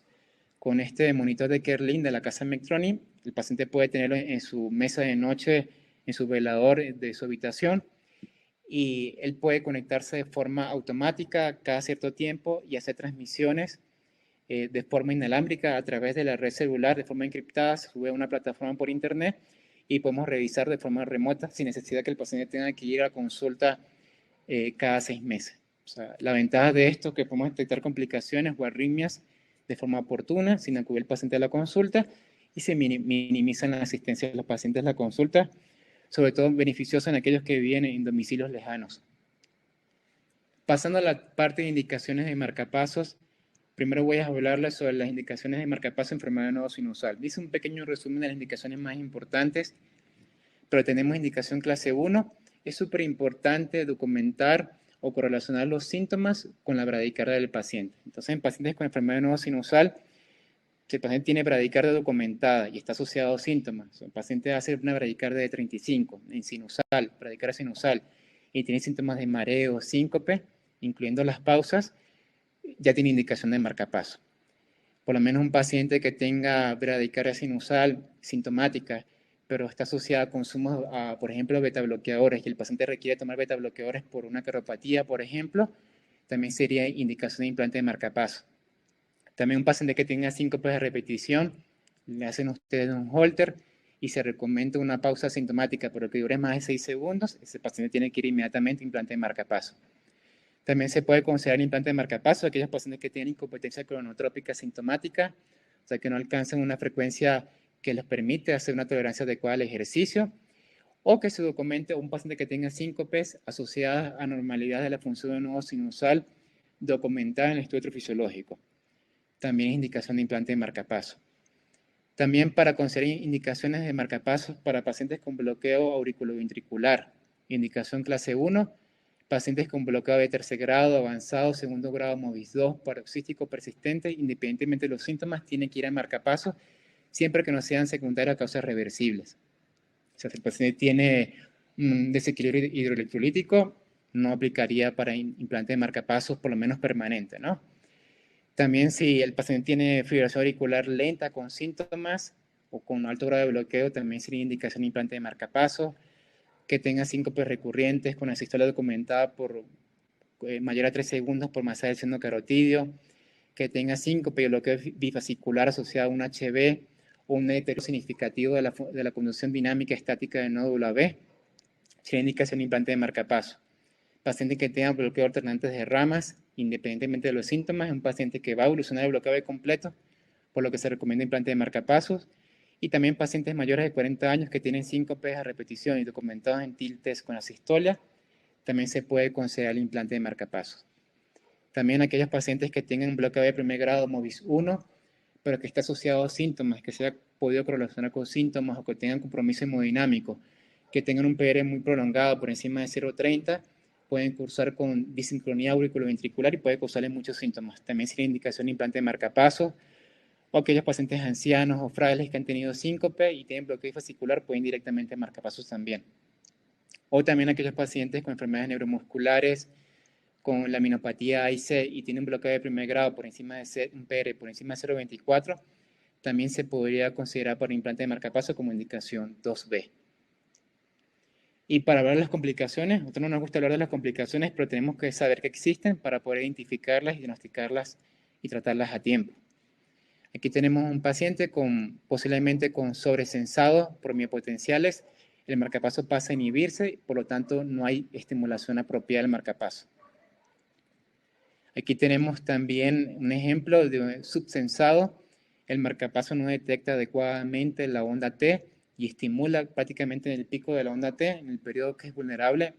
Con este monitor de Kerlin de la casa Medtronic, el paciente puede tenerlo en su mesa de noche, en su velador de su habitación, y él puede conectarse de forma automática cada cierto tiempo y hacer transmisiones de forma inalámbrica a través de la red celular de forma encriptada, se sube a una plataforma por internet y podemos revisar de forma remota sin necesidad que el paciente tenga que ir a consulta cada 6 meses. O sea, la ventaja de esto es que podemos detectar complicaciones o arritmias de forma oportuna sin acudir al paciente a la consulta y se minimizan la asistencia de los pacientes a la consulta, sobre todo beneficioso en aquellos que viven en domicilios lejanos. Pasando a la parte de indicaciones de marcapasos, primero voy a hablarles sobre las indicaciones de marcapaso en enfermedad de nodo sinusal. Dice un pequeño resumen de las indicaciones más importantes, pero tenemos indicación clase 1. Es súper importante documentar o correlacionar los síntomas con la bradicardia del paciente. Entonces, en pacientes con enfermedad de nodo sinusal, si el paciente tiene bradicardia documentada y está asociado a síntomas, el paciente hace una bradicardia de 35 en sinusal, bradicardia sinusal, y tiene síntomas de mareo, síncope, incluyendo las pausas, ya tiene indicación de marcapaso. Por lo menos un paciente que tenga bradicardia sinusal sintomática, pero está asociada a consumo, por ejemplo, beta bloqueadores, y el paciente requiere tomar beta bloqueadores por una cardiopatía, por ejemplo, también sería indicación de implante de marcapaso. También un paciente que tenga síncopes de repetición, le hacen ustedes un holter y se recomienda una pausa sintomática, pero que dure más de 6 segundos, ese paciente tiene que ir inmediatamente a implante de marcapaso. También se puede considerar implante de marcapaso a aquellos pacientes que tienen incompetencia cronotrópica sintomática, o sea, que no alcanzan una frecuencia que les permite hacer una tolerancia adecuada al ejercicio, o que se documente un paciente que tenga síncopes asociadas a anormalidades de la función del nodo sinusal documentada en el estudio electrofisiológico. También es indicación de implante de marcapaso. También para considerar indicaciones de marcapasos para pacientes con bloqueo auriculoventricular, indicación clase 1, pacientes con bloqueo de tercer grado, avanzado, segundo grado, MOVIS 2, paroxístico persistente, independientemente de los síntomas, tienen que ir a marcapasos, siempre que no sean secundarias a causas reversibles. O sea, si el paciente tiene un desequilibrio hidroelectrolítico, no aplicaría para implante de marcapasos, por lo menos permanente, ¿no? También si el paciente tiene fibrilación auricular lenta con síntomas o con alto grado de bloqueo, también sería indicación de implante de marcapasos. Que tenga síncopes recurrentes con asistolia documentada por mayor a 3 segundos por masa del seno carotidio, que tenga síncope y bloqueo bifascicular asociado a un HB o un deterioro significativo de la conducción dinámica estática del nódulo AB, sería indicación de implante de marcapaso. Paciente que tenga bloqueo alternante de ramas, independientemente de los síntomas, es un paciente que va a evolucionar el bloqueo AB completo, por lo que se recomienda implante de marcapasos. Y también pacientes mayores de 40 años que tienen síncopes a repetición y documentados en tiltes con asistolia, también se puede considerar el implante de marcapasos. También aquellos pacientes que tengan bloqueo de primer grado MOVIS 1, pero que esté asociado a síntomas, que se haya podido correlacionar con síntomas o que tengan compromiso hemodinámico, que tengan un PR muy prolongado por encima de 0,30, pueden cursar con disincronía auriculoventricular y puede causarles muchos síntomas. También sería indicación de implante de marcapasos, o aquellos pacientes ancianos o frágiles que han tenido síncope y tienen bloqueo fascicular pueden directamente marcapasos también. O también aquellos pacientes con enfermedades neuromusculares, con laminopatía AIC y tienen bloqueo de primer grado por encima de un PR por encima de 0,24, también se podría considerar para implante de marcapaso como indicación 2B. Y para hablar de las complicaciones, a nosotros no nos gusta hablar de las complicaciones, pero tenemos que saber que existen para poder identificarlas, diagnosticarlas y tratarlas a tiempo. Aquí tenemos un paciente posiblemente con sobresensado por miopotenciales. El marcapaso pasa a inhibirse, por lo tanto no hay estimulación apropiada del marcapaso. Aquí tenemos también un ejemplo de subsensado. El marcapaso no detecta adecuadamente la onda T y estimula prácticamente en el pico de la onda T, en el periodo que es vulnerable,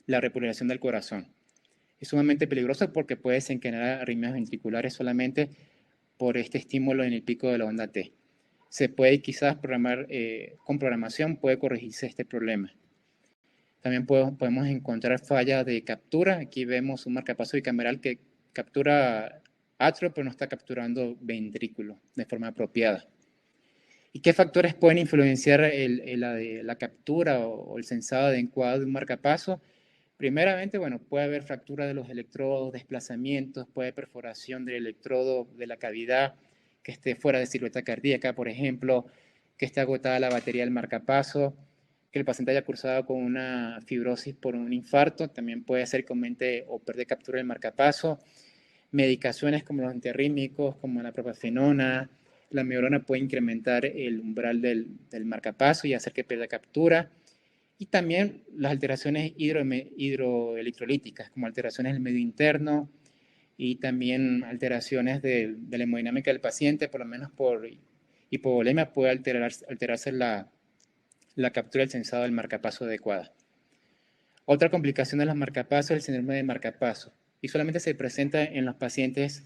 la repolarización del corazón. Es sumamente peligroso porque puede desencadenar arritmias ventriculares solamente por este estímulo en el pico de la onda T. Se puede quizás programar, con programación puede corregirse este problema. También podemos encontrar fallas de captura. Aquí vemos un marcapaso bicameral que captura atrio, pero no está capturando ventrículo de forma apropiada. ¿Y qué factores pueden influenciar la captura o el sensado adecuado de un marcapaso? Primeramente, bueno, puede haber fractura de los electrodos, desplazamientos, puede haber perforación del electrodo de la cavidad, que esté fuera de silueta cardíaca, por ejemplo, que esté agotada la batería del marcapaso, que el paciente haya cursado con una fibrosis por un infarto, también puede hacer que aumente o perder captura del marcapaso. Medicaciones como los antiarrítmicos, como la propafenona, la amiodarona puede incrementar el umbral del marcapaso y hacer que pierda captura. Y también las alteraciones hidroelectrolíticas, como alteraciones del medio interno y también alteraciones de la hemodinámica del paciente, por lo menos por hipovolemia, puede alterarse la captura del sensado del marcapaso adecuada. Otra complicación de los marcapasos es el síndrome de marcapaso, y solamente se presenta en los pacientes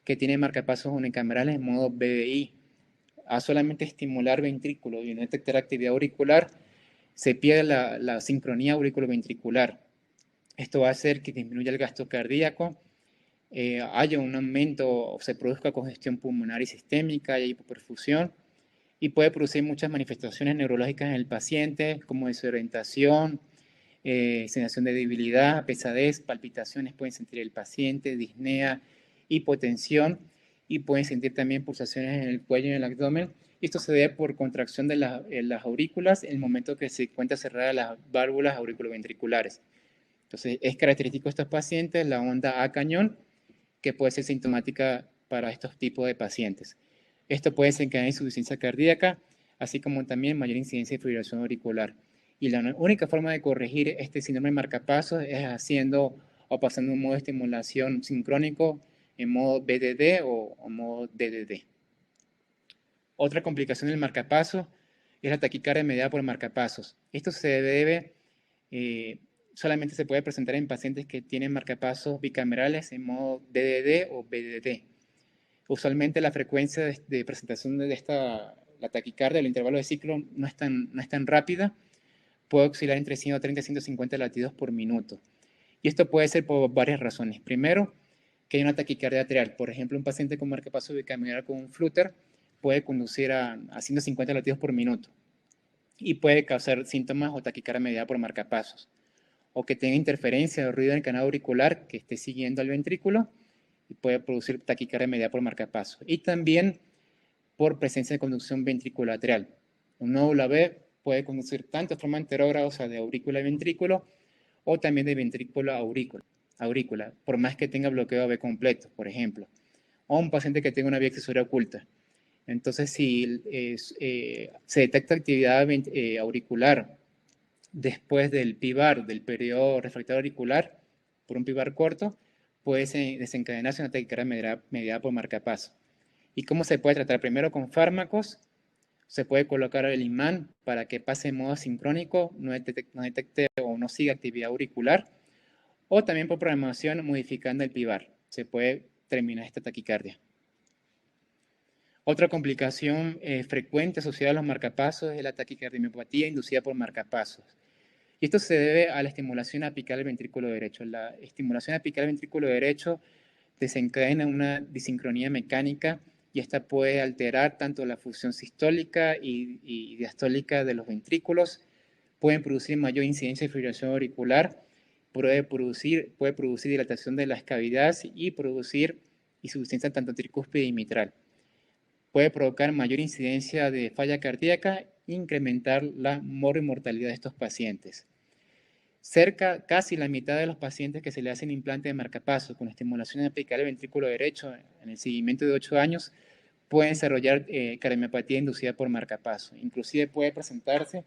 que tienen marcapasos unicamerales en modo BDI. A solamente estimular ventrículo y no detectar actividad auricular, se pierde la sincronía auriculoventricular. Esto va a hacer que disminuya el gasto cardíaco, haya un aumento o se produzca congestión pulmonar y sistémica, haya hipoperfusión, y puede producir muchas manifestaciones neurológicas en el paciente, como desorientación, sensación de debilidad, pesadez, palpitaciones pueden sentir el paciente, disnea, hipotensión, y pueden sentir también pulsaciones en el cuello y en el abdomen. Esto se debe por contracción de las aurículas en el momento que se encuentra cerradas las válvulas auriculoventriculares. Entonces, es característico de estos pacientes la onda A cañón, que puede ser sintomática para estos tipos de pacientes. Esto puede desencadenar insuficiencia cardíaca, así como también mayor incidencia de fibrilación auricular. Y la única forma de corregir este síndrome de marcapasos es haciendo o pasando un modo de estimulación sincrónico en modo BDD o modo DDD. Otra complicación del marcapasos es la taquicardia mediada por marcapasos. Esto se debe, solamente se puede presentar en pacientes que tienen marcapasos bicamerales en modo DDD o BDD. Usualmente la frecuencia de presentación de la taquicardia, el intervalo de ciclo, no es tan rápida. Puede oscilar entre 130 y 150 latidos por minuto. Y esto puede ser por varias razones. Primero, que hay una taquicardia atrial. Por ejemplo, un paciente con marcapaso bicameral con un flutter puede conducir a 150 latidos por minuto y puede causar síntomas o taquicardia mediada por marcapasos. O que tenga interferencia de ruido en el canal auricular que esté siguiendo al ventrículo y puede producir taquicardia mediada por marcapasos. Y también por presencia de conducción ventriculateral. Un nódulo B puede conducir tanto de forma anterógrada, o sea, de aurícula a ventrículo, o también de ventrículo a aurícula, por más que tenga bloqueo AB completo, por ejemplo. O un paciente que tenga una vía accesoria oculta. Entonces, si se detecta actividad auricular después del PIVAR, del periodo refractario auricular, por un PIVAR corto, puede desencadenarse una taquicardia mediada por marcapaso. ¿Y cómo se puede tratar? Primero con fármacos. Se puede colocar el imán para que pase en modo sincrónico, no detecte o no siga actividad auricular. O también por programación modificando el PIVAR. Se puede terminar esta taquicardia. Otra complicación frecuente asociada a los marcapasos es la taquicardiomopatía inducida por marcapasos. Y esto se debe a la estimulación apical del ventrículo derecho. La estimulación apical del ventrículo derecho desencadena una disincronía mecánica y esta puede alterar tanto la función sistólica y diastólica de los ventrículos, pueden producir mayor incidencia de fibrilación auricular, puede producir dilatación de las cavidades y producir insuficiencia tanto tricúspide y mitral. Puede provocar mayor incidencia de falla cardíaca e incrementar la mortalidad de estos pacientes. Casi la mitad de los pacientes que se le hacen implante de marcapaso con estimulación apical del ventrículo derecho en el seguimiento de 8 años pueden desarrollar cardiomiopatía inducida por marcapaso. Inclusive puede presentarse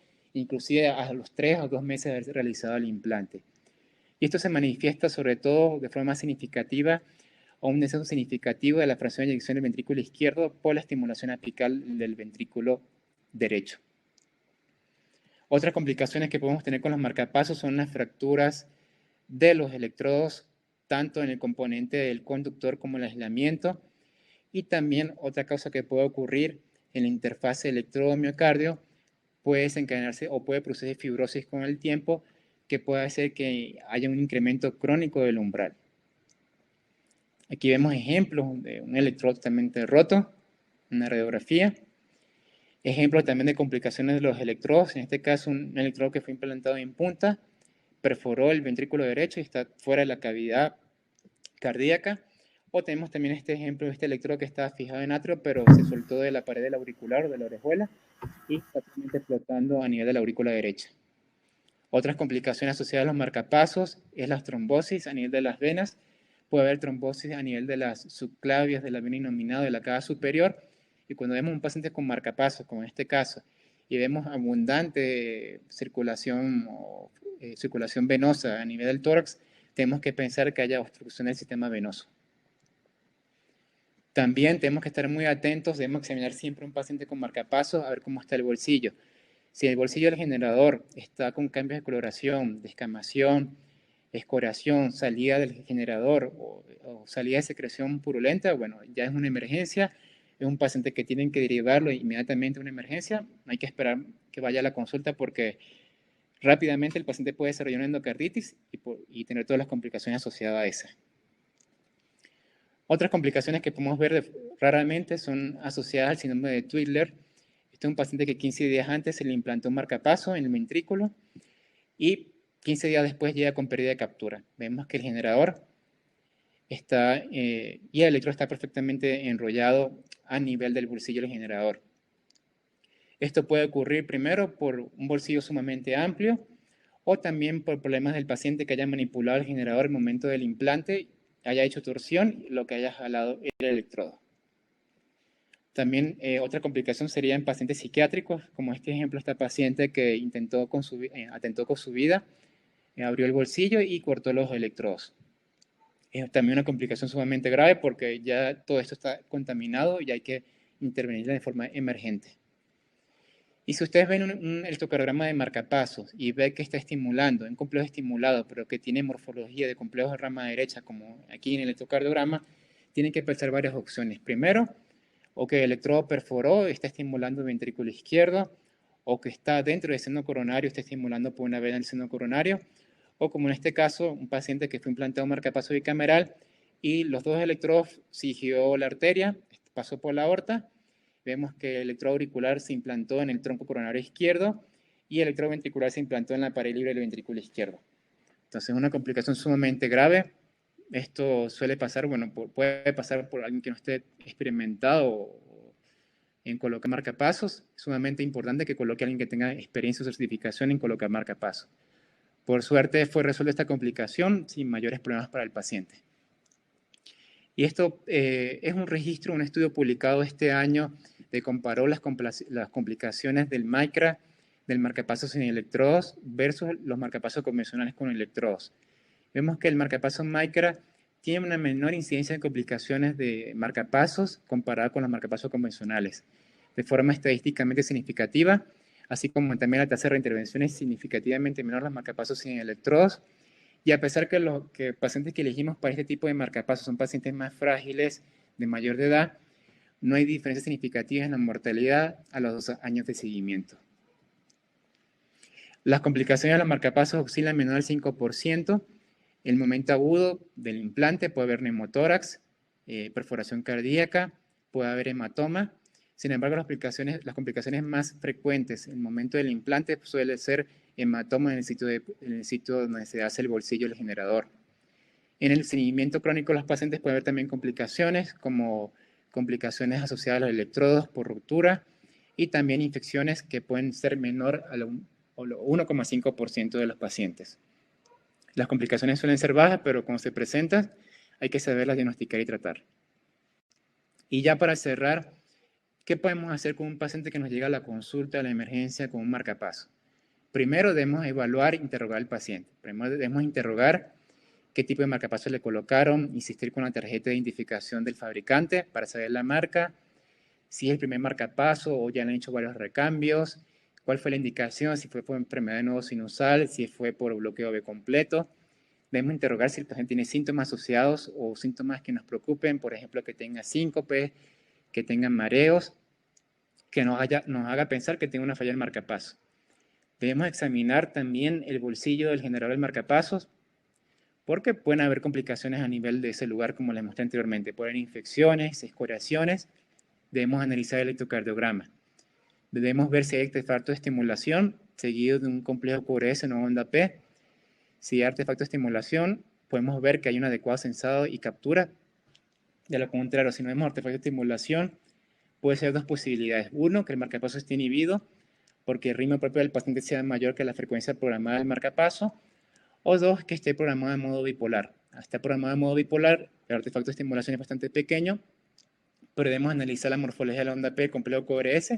a los 3 o 2 meses de haber realizado el implante. Y esto se manifiesta sobre todo de forma significativa o un descenso significativo de la fracción de eyección del ventrículo izquierdo por la estimulación apical del ventrículo derecho. Otras complicaciones que podemos tener con los marcapasos son las fracturas de los electrodos, tanto en el componente del conductor como el aislamiento. Y también otra causa que puede ocurrir en la interfase electrodo-miocardio puede desencadenarse o puede producir fibrosis con el tiempo, que puede hacer que haya un incremento crónico del umbral. Aquí vemos ejemplos de un electrodo totalmente roto, una radiografía. Ejemplo también de complicaciones de los electrodos, en este caso un electrodo que fue implantado en punta, perforó el ventrículo derecho y está fuera de la cavidad cardíaca. O tenemos también este ejemplo de este electrodo que estaba fijado en atrio, pero se soltó de la pared del auricular o de la orejuela y está totalmente flotando a nivel de la aurícula derecha. Otras complicaciones asociadas a los marcapasos es la trombosis a nivel de las venas. Puede haber trombosis a nivel de las subclavias de la vena innominada de la cava superior. Y cuando vemos un paciente con marcapasos, como en este caso, y vemos abundante circulación venosa a nivel del tórax, tenemos que pensar que haya obstrucción del sistema venoso. También tenemos que estar muy atentos, debemos examinar siempre un paciente con marcapasos a ver cómo está el bolsillo. Si el bolsillo del generador está con cambios de coloración, descamación, escoriación, salida del generador o salida de secreción purulenta, bueno, ya es una emergencia, es un paciente que tienen que derivarlo inmediatamente a una emergencia, no hay que esperar que vaya a la consulta porque rápidamente el paciente puede desarrollar una endocarditis y tener todas las complicaciones asociadas a esa. Otras complicaciones que podemos ver raramente son asociadas al síndrome de Twidler. Este es un paciente que 15 días antes se le implantó un marcapaso en el ventrículo y 15 días después llega con pérdida de captura. Vemos que el generador está, y el electrodo está perfectamente enrollado a nivel del bolsillo del generador. Esto puede ocurrir primero por un bolsillo sumamente amplio o también por problemas del paciente que haya manipulado el generador al momento del implante, haya hecho torsión, lo que haya jalado el electrodo. También otra complicación sería en pacientes psiquiátricos, como este ejemplo, esta paciente que atentó con su vida, abrió el bolsillo y cortó los electrodos. Es también una complicación sumamente grave porque ya todo esto está contaminado y hay que intervenir de forma emergente. Y si ustedes ven un electrocardiograma de marcapasos y ve que está estimulando, un complejo estimulado, pero que tiene morfología de complejo de rama derecha, como aquí en el electrocardiograma, tienen que pensar varias opciones. Primero, o que el electrodo perforó, está estimulando el ventrículo izquierdo, o que está dentro del seno coronario, está estimulando por una vena el seno coronario, o como en este caso, un paciente que fue implantado marcapaso bicameral y los dos electrodos siguió la arteria, pasó por la aorta. Vemos que el electrodo auricular se implantó en el tronco coronario izquierdo y el electrodo ventricular se implantó en la pared libre del ventrículo izquierdo. Entonces, es una complicación sumamente grave. Esto suele pasar, bueno, puede pasar por alguien que no esté experimentado en colocar marcapasos. Es sumamente importante que coloque a alguien que tenga experiencia o certificación en colocar marcapasos. Por suerte fue resuelta esta complicación sin mayores problemas para el paciente. Y esto es un registro, un estudio publicado este año que comparó las complicaciones del MICRA, del marcapasos sin electrodos, versus los marcapasos convencionales con electrodos. Vemos que el marcapasos MICRA tiene una menor incidencia de complicaciones de marcapasos comparada con los marcapasos convencionales, de forma estadísticamente significativa, así como también la tasa de reintervención es significativamente menor los marcapasos sin electrodos. Y a pesar que los pacientes que elegimos para este tipo de marcapasos son pacientes más frágiles, de mayor de edad, no hay diferencias significativas en la mortalidad a los 2 años de seguimiento. Las complicaciones de los marcapasos oscilan menor al 5%. En el momento agudo del implante puede haber neumotórax, perforación cardíaca, puede haber hematoma. Sin embargo, las complicaciones más frecuentes en el momento del implante suele ser hematoma en el sitio donde se hace el bolsillo del generador. En el seguimiento crónico de los pacientes puede haber también complicaciones como complicaciones asociadas a los electrodos por ruptura y también infecciones que pueden ser menor al 1,5% de los pacientes. Las complicaciones suelen ser bajas, pero cuando se presentan hay que saberlas diagnosticar y tratar. Y ya para cerrar, ¿qué podemos hacer con un paciente que nos llega a la consulta, a la emergencia con un marcapaso? Primero debemos evaluar e interrogar al paciente. Primero debemos interrogar qué tipo de marcapaso le colocaron, insistir con la tarjeta de identificación del fabricante para saber la marca, si es el primer marcapaso o ya le han hecho varios recambios, cuál fue la indicación, si fue por enfermedad de nodo sinusal, si fue por bloqueo B completo. Debemos interrogar si el paciente tiene síntomas asociados o síntomas que nos preocupen, por ejemplo, que tenga síncope, que tenga mareos, que nos haga pensar que tenga una falla del marcapaso. Debemos examinar también el bolsillo del generador del marcapasos, porque pueden haber complicaciones a nivel de ese lugar, como les mostré anteriormente. Pueden haber infecciones, escoriaciones. Debemos analizar el electrocardiograma. Debemos ver si hay artefacto de estimulación, seguido de un complejo QRS no onda P. Si hay artefacto de estimulación, podemos ver que hay un adecuado sensado y captura. De lo contrario, si no vemos artefacto de estimulación, puede ser dos posibilidades. Uno, que el marcapaso esté inhibido, porque el ritmo propio del paciente sea mayor que la frecuencia programada del marcapaso. O dos, que esté programado en modo bipolar. Está programado en modo bipolar, el artefacto de estimulación es bastante pequeño, pero debemos analizar la morfología de la onda P del complejo QRS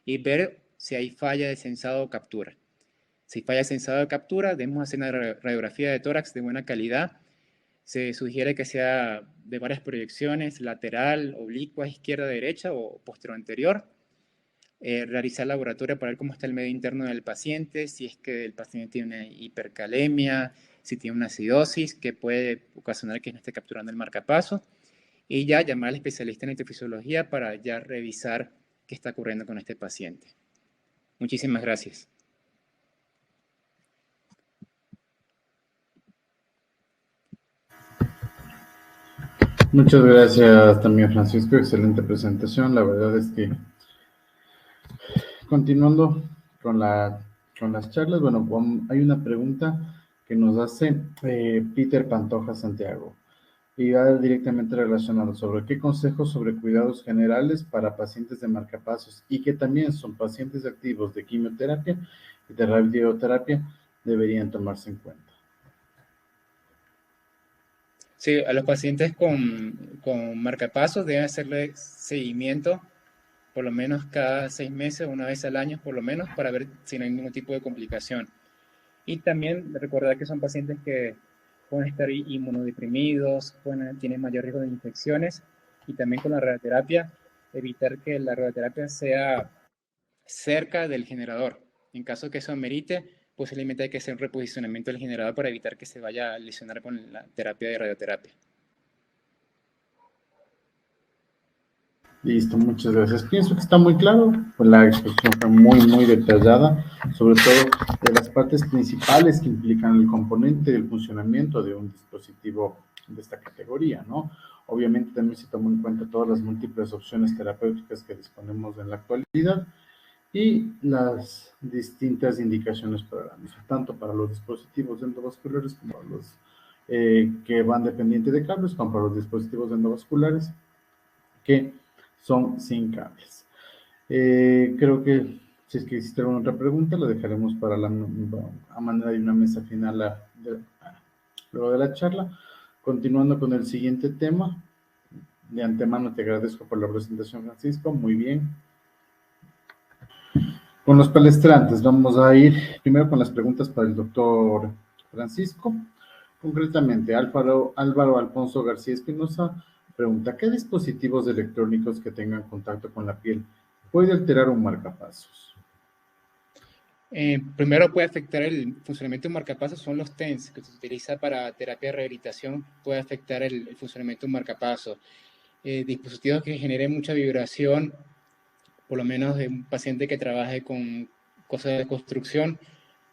y ver si hay falla de sensado o captura. Si hay falla de sensado o captura, debemos hacer una radiografía de tórax de buena calidad. Se sugiere que sea de varias proyecciones, lateral, oblicua, izquierda, derecha o posterior anterior. Realizar laboratorio para ver cómo está el medio interno del paciente, si es que el paciente tiene una hipercalemia, si tiene una acidosis, que puede ocasionar que no esté capturando el marcapaso. Y ya llamar al especialista en electrofisiología para ya revisar qué está ocurriendo con este paciente. Muchísimas gracias. Muchas gracias también, Francisco. Excelente presentación. La verdad es que, continuando con las charlas, bueno, hay una pregunta que nos hace Peter Pantoja Santiago y va directamente relacionado sobre qué consejos sobre cuidados generales para pacientes de marcapasos y que también son pacientes activos de quimioterapia y de radioterapia deberían tomarse en cuenta. Sí, a los pacientes con marcapasos deben hacerle seguimiento por lo menos cada 6 meses, una vez al año por lo menos, para ver si no hay ningún tipo de complicación. Y también recordar que son pacientes que pueden estar inmunodeprimidos, tienen mayor riesgo de infecciones, y también con la radioterapia, evitar que la radioterapia sea cerca del generador. En caso que eso amerite, posiblemente hay que hacer un reposicionamiento del generador para evitar que se vaya a lesionar con la terapia de radioterapia. Listo, muchas gracias. Pienso que está muy claro, pues la exposición fue muy detallada, sobre todo de las partes principales que implican el componente del funcionamiento de un dispositivo de esta categoría, ¿no? Obviamente también se tomó en cuenta todas las múltiples opciones terapéuticas que disponemos en la actualidad y las distintas indicaciones para la misma, tanto para los dispositivos endovasculares como para los que van dependientes de cables, como para los dispositivos endovasculares que son sin cables. Creo que si es que existe alguna otra pregunta, la dejaremos para a manera de una mesa final luego de la charla. Continuando con el siguiente tema, de antemano te agradezco por la presentación, Francisco, muy bien. Con los palestrantes, vamos a ir primero con las preguntas para el doctor Francisco. Concretamente, Álvaro Alfonso García Espinosa pregunta, ¿qué dispositivos electrónicos que tengan contacto con la piel puede alterar un marcapasos? Primero puede afectar el funcionamiento de un marcapasos, son los TENS que se utiliza para terapia de rehabilitación, puede afectar el funcionamiento de un marcapasos. Dispositivos que generen mucha vibración, por lo menos de un paciente que trabaje con cosas de construcción,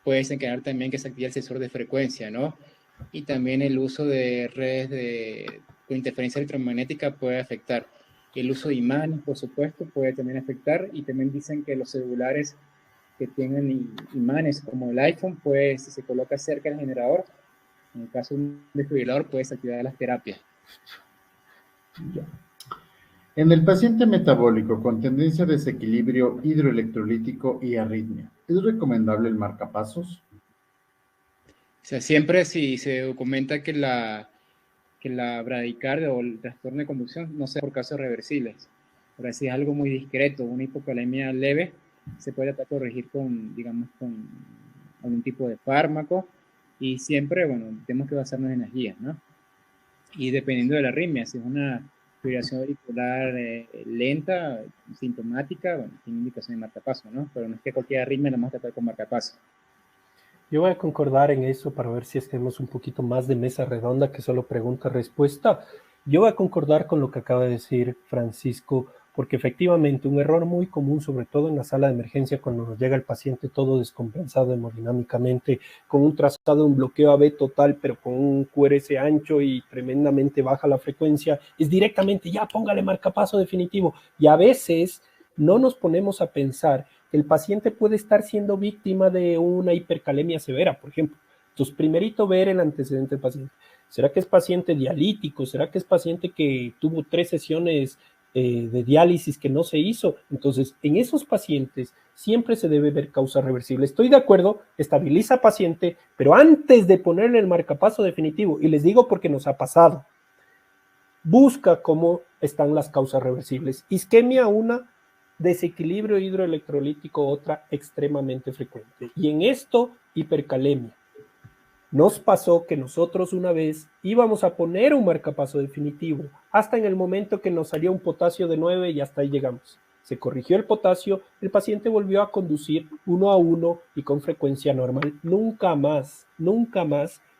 puede desencadenar también que se active el sensor de frecuencia, ¿no? Y también el uso de redes con interferencia electromagnética puede afectar. El uso de imanes, por supuesto, puede también afectar, y también dicen que los celulares que tengan imanes como el iPhone, pues si se coloca cerca del generador, en el caso de un desfibrilador, puede desactivar las terapias. Ya. En el paciente metabólico con tendencia a desequilibrio hidroelectrolítico y arritmia, ¿es recomendable el marcapasos? O sea, siempre si se documenta que la bradicardia o el trastorno de conducción no sea por causas reversibles. Ahora, si es algo muy discreto, una hipocalemia leve, se puede corregir con, digamos, con algún tipo de fármaco, y siempre, bueno, tenemos que basarnos en las guías, ¿no? Y dependiendo de la arritmia, si es una fibrilación auricular lenta, sintomática, bueno, tiene indicación de marcapaso, ¿no? Pero no es que cualquier arritmia la vamos a tratar con marcapaso. Yo voy a concordar en eso para ver si es que tenemos un poquito más de mesa redonda que solo pregunta-respuesta. Yo voy a concordar con lo que acaba de decir Francisco, porque efectivamente un error muy común, sobre todo en la sala de emergencia, cuando nos llega el paciente todo descompensado hemodinámicamente, con un trazado, un bloqueo AB total, pero con un QRS ancho y tremendamente baja la frecuencia, es directamente, ya póngale marcapaso definitivo. Y a veces no nos ponemos a pensar el paciente puede estar siendo víctima de una hipercalemia severa, por ejemplo. Entonces, primerito ver el antecedente del paciente. ¿Será que es paciente dialítico? ¿Será que es paciente que tuvo 3 sesiones de diálisis que no se hizo? Entonces, en esos pacientes siempre se debe ver causa reversible. Estoy de acuerdo, estabiliza paciente, pero antes de ponerle el marcapaso definitivo, y les digo porque nos ha pasado, busca cómo están las causas reversibles. Isquemia, una, desequilibrio hidroelectrolítico, otra extremadamente frecuente. Y en esto, hipercalemia. Nos pasó que nosotros una vez íbamos a poner un marcapaso definitivo, hasta en el momento que nos salió un potasio de 9 y hasta ahí llegamos. Se corrigió el potasio, el paciente volvió a conducir 1 a 1 y con frecuencia normal. Nunca más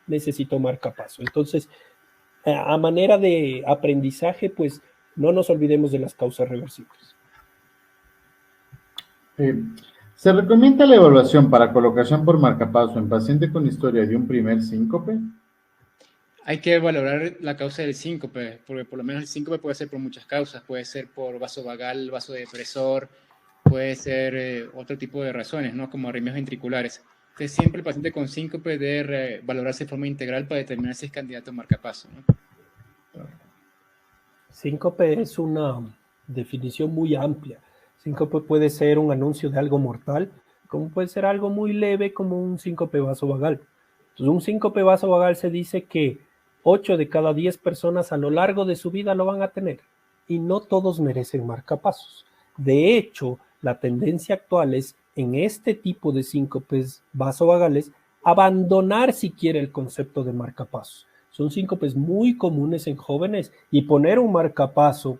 necesitó marcapaso. Entonces, a manera de aprendizaje, pues no nos olvidemos de las causas reversibles. ¿Se recomienda la evaluación para colocación por marcapaso en paciente con historia de un primer síncope? hay que valorar la causa del síncope, porque por lo menos el síncope puede ser por muchas causas, puede ser por vasovagal, vasodepresor, puede ser otro tipo de razones, ¿no? Como arritmias ventriculares. Entonces, siempre el paciente con síncope debe valorarse de forma integral para determinar si es candidato a marcapaso, ¿no? Síncope es una definición muy amplia. Síncope puede ser un anuncio de algo mortal, como puede ser algo muy leve como un síncope vasovagal. Entonces, un síncope vasovagal se dice que 8 de cada 10 personas a lo largo de su vida lo van a tener y no todos merecen marcapasos. De hecho, la tendencia actual es en este tipo de síncopes vasovagales abandonar siquiera el concepto de marcapasos. Son síncopes muy comunes en jóvenes y poner un marcapaso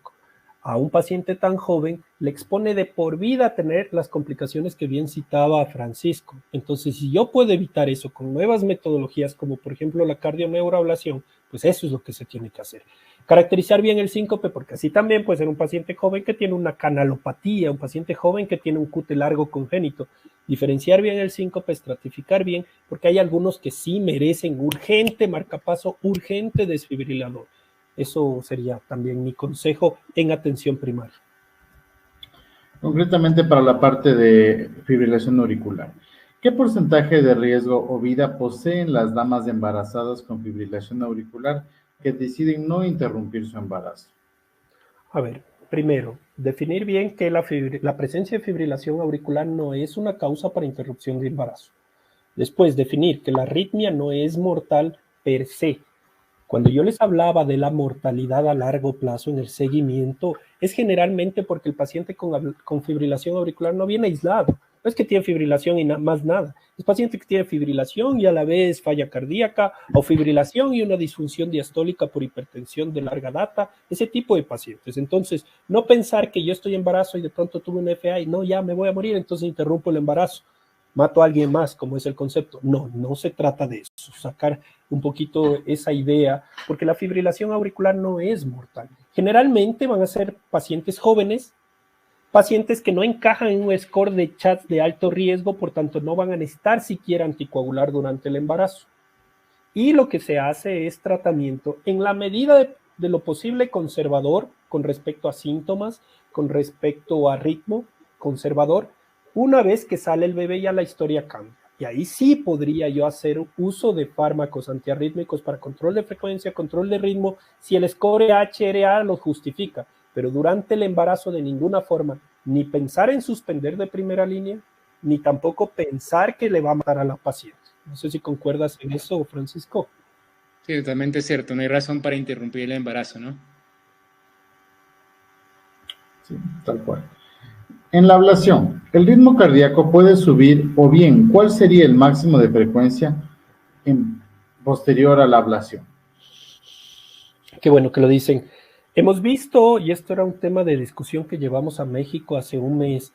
a un paciente tan joven le expone de por vida a tener las complicaciones que bien citaba Francisco. Entonces, si yo puedo evitar eso con nuevas metodologías, como por ejemplo la cardioneuroablación, pues eso es lo que se tiene que hacer. Caracterizar bien el síncope, porque así también puede ser un paciente joven que tiene una canalopatía, un paciente joven que tiene un QT largo congénito. Diferenciar bien el síncope, estratificar bien, porque hay algunos que sí merecen urgente marcapaso, urgente desfibrilador. Eso sería también mi consejo en atención primaria. Concretamente para la parte de fibrilación auricular, ¿qué porcentaje de riesgo o vida poseen las damas embarazadas con fibrilación auricular que deciden no interrumpir su embarazo? A ver, primero, definir bien que la presencia de fibrilación auricular no es una causa para interrupción de embarazo. Después, definir que la arritmia no es mortal per se. Cuando yo les hablaba de la mortalidad a largo plazo en el seguimiento, es generalmente porque el paciente con fibrilación auricular no viene aislado. No es que tiene fibrilación y más nada. Es paciente que tiene fibrilación y a la vez falla cardíaca o fibrilación y una disfunción diastólica por hipertensión de larga data. Ese tipo de pacientes. Entonces, no pensar que yo estoy en embarazo y de pronto tuve un FA y no, ya me voy a morir, entonces interrumpo el embarazo. Mato a alguien más, como es el concepto. No, no se trata de eso. Sacar un poquito esa idea, porque la fibrilación auricular no es mortal. Generalmente van a ser pacientes jóvenes, pacientes que no encajan en un score de CHADS de alto riesgo, por tanto no van a necesitar siquiera anticoagular durante el embarazo. Y lo que se hace es tratamiento en la medida de lo posible conservador con respecto a síntomas, con respecto a ritmo, conservador. Una vez que sale el bebé ya la historia cambia. Y ahí sí podría yo hacer uso de fármacos antiarrítmicos para control de frecuencia, control de ritmo, si el score HRA lo justifica. Pero durante el embarazo de ninguna forma, ni pensar en suspender de primera línea, ni tampoco pensar que le va a matar a la paciente. No sé si concuerdas en eso, Francisco. Sí, totalmente cierto. No hay razón para interrumpir el embarazo, ¿no? Sí, tal cual. En la ablación, ¿el ritmo cardíaco puede subir o bien cuál sería el máximo de frecuencia posterior a la ablación? Qué bueno que lo dicen. Hemos visto, y esto era un tema de discusión que llevamos a México hace un mes,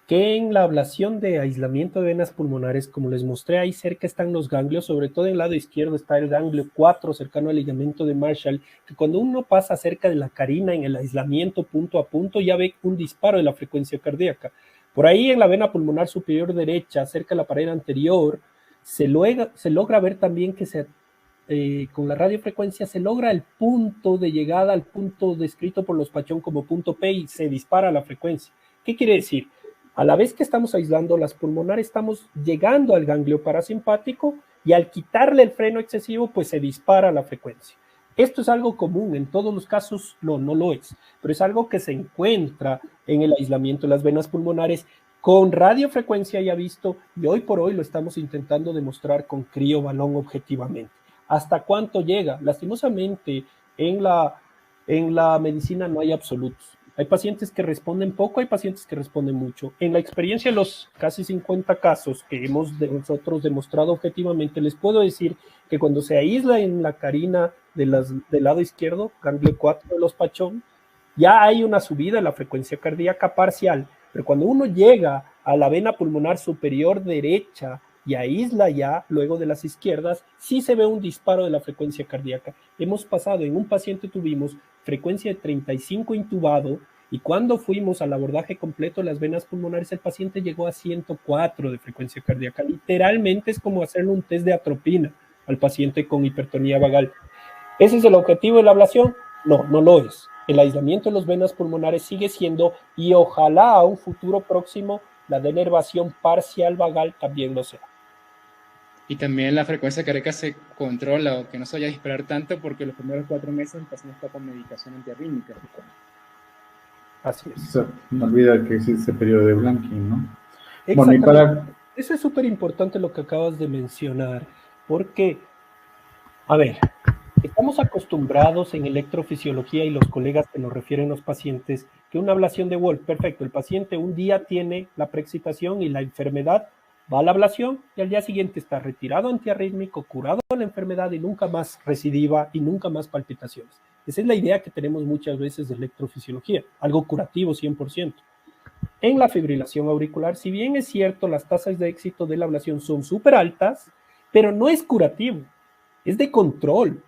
que en la ablación de aislamiento de venas pulmonares, como les mostré, ahí cerca están los ganglios, sobre todo en el lado izquierdo está el ganglio 4, cercano al ligamento de Marshall, que cuando uno pasa cerca de la carina en el aislamiento punto a punto, ya ve un disparo de la frecuencia cardíaca. Por ahí en la vena pulmonar superior derecha, cerca de la pared anterior, se logra ver también que con la radiofrecuencia se logra el punto de llegada al punto descrito por los Pachón como punto P y se dispara la frecuencia. ¿Qué quiere decir? A la vez que estamos aislando las pulmonares, estamos llegando al ganglio parasimpático y al quitarle el freno excesivo, pues se dispara la frecuencia. Esto es algo común, en todos los casos no lo es, pero es algo que se encuentra en el aislamiento de las venas pulmonares con radiofrecuencia ya visto y hoy por hoy lo estamos intentando demostrar con criobalón objetivamente. ¿Hasta cuánto llega? Lastimosamente, en la medicina no hay absolutos. Hay pacientes que responden poco, hay pacientes que responden mucho. En la experiencia de los casi 50 casos que hemos nosotros demostrado objetivamente, les puedo decir que cuando se aísla en la carina del lado izquierdo, ganglio 4 de los Pachón, ya hay una subida de la frecuencia cardíaca parcial. Pero cuando uno llega a la vena pulmonar superior derecha y aísla ya, luego de las izquierdas, sí se ve un disparo de la frecuencia cardíaca. Hemos pasado, en un paciente tuvimos frecuencia de 35 intubado, y cuando fuimos al abordaje completo de las venas pulmonares, el paciente llegó a 104 de frecuencia cardíaca. Literalmente es como hacerle un test de atropina al paciente con hipertonía vagal. ¿Ese es el objetivo de la ablación? No, no lo es. El aislamiento de las venas pulmonares sigue siendo, y ojalá a un futuro próximo, la denervación parcial vagal también lo sea. Y también la frecuencia cardíaca se controla o que no se vaya a disparar tanto porque los primeros 4 meses el paciente está con medicación antiarrítmica. Así es. O sea, no olvida que existe ese periodo de blanking, ¿no? Bueno, Exactamente. Eso es súper importante lo que acabas de mencionar, porque, a ver, estamos acostumbrados en electrofisiología y los colegas que nos refieren los pacientes que una ablación de Wolf, perfecto, el paciente un día tiene la preexcitación y la enfermedad, va a la ablación y al día siguiente está retirado antiarrítmico, curado de la enfermedad y nunca más recidiva y nunca más palpitaciones. Esa es la idea que tenemos muchas veces de electrofisiología, algo curativo 100%. En la fibrilación auricular, si bien es cierto, las tasas de éxito de la ablación son súper altas, pero no es curativo, es de control.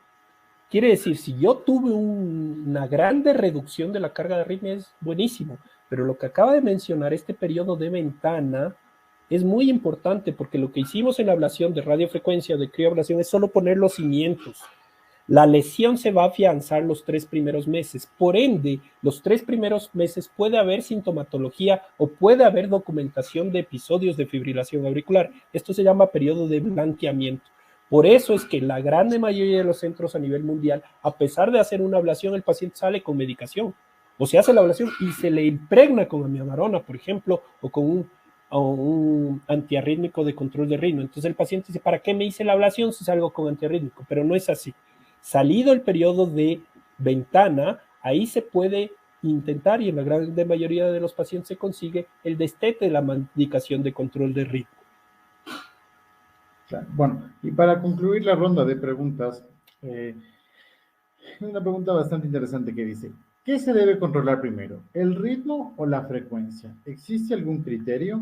Quiere decir, si yo tuve una grande reducción de la carga de arritmia, es buenísimo, pero lo que acaba de mencionar, este periodo de ventana, es muy importante porque lo que hicimos en la ablación de radiofrecuencia, de crioablación, es solo poner los cimientos. La lesión se va a afianzar los 3 primeros meses. Por ende, los 3 primeros meses puede haber sintomatología o puede haber documentación de episodios de fibrilación auricular. Esto se llama periodo de blanqueamiento. Por eso es que la grande mayoría de los centros a nivel mundial, a pesar de hacer una ablación, el paciente sale con medicación. O se hace la ablación y se le impregna con amiadarona, por ejemplo, o con un antiarrítmico de control de ritmo. Entonces el paciente dice, ¿para qué me hice la ablación si salgo con antiarrítmico? Pero no es así. Salido el periodo de ventana, ahí se puede intentar, y en la gran mayoría de los pacientes se consigue, el destete de la medicación de control de ritmo. Bueno, y para concluir la ronda de preguntas, una pregunta bastante interesante que dice, ¿qué se debe controlar primero, el ritmo o la frecuencia? ¿Existe algún criterio?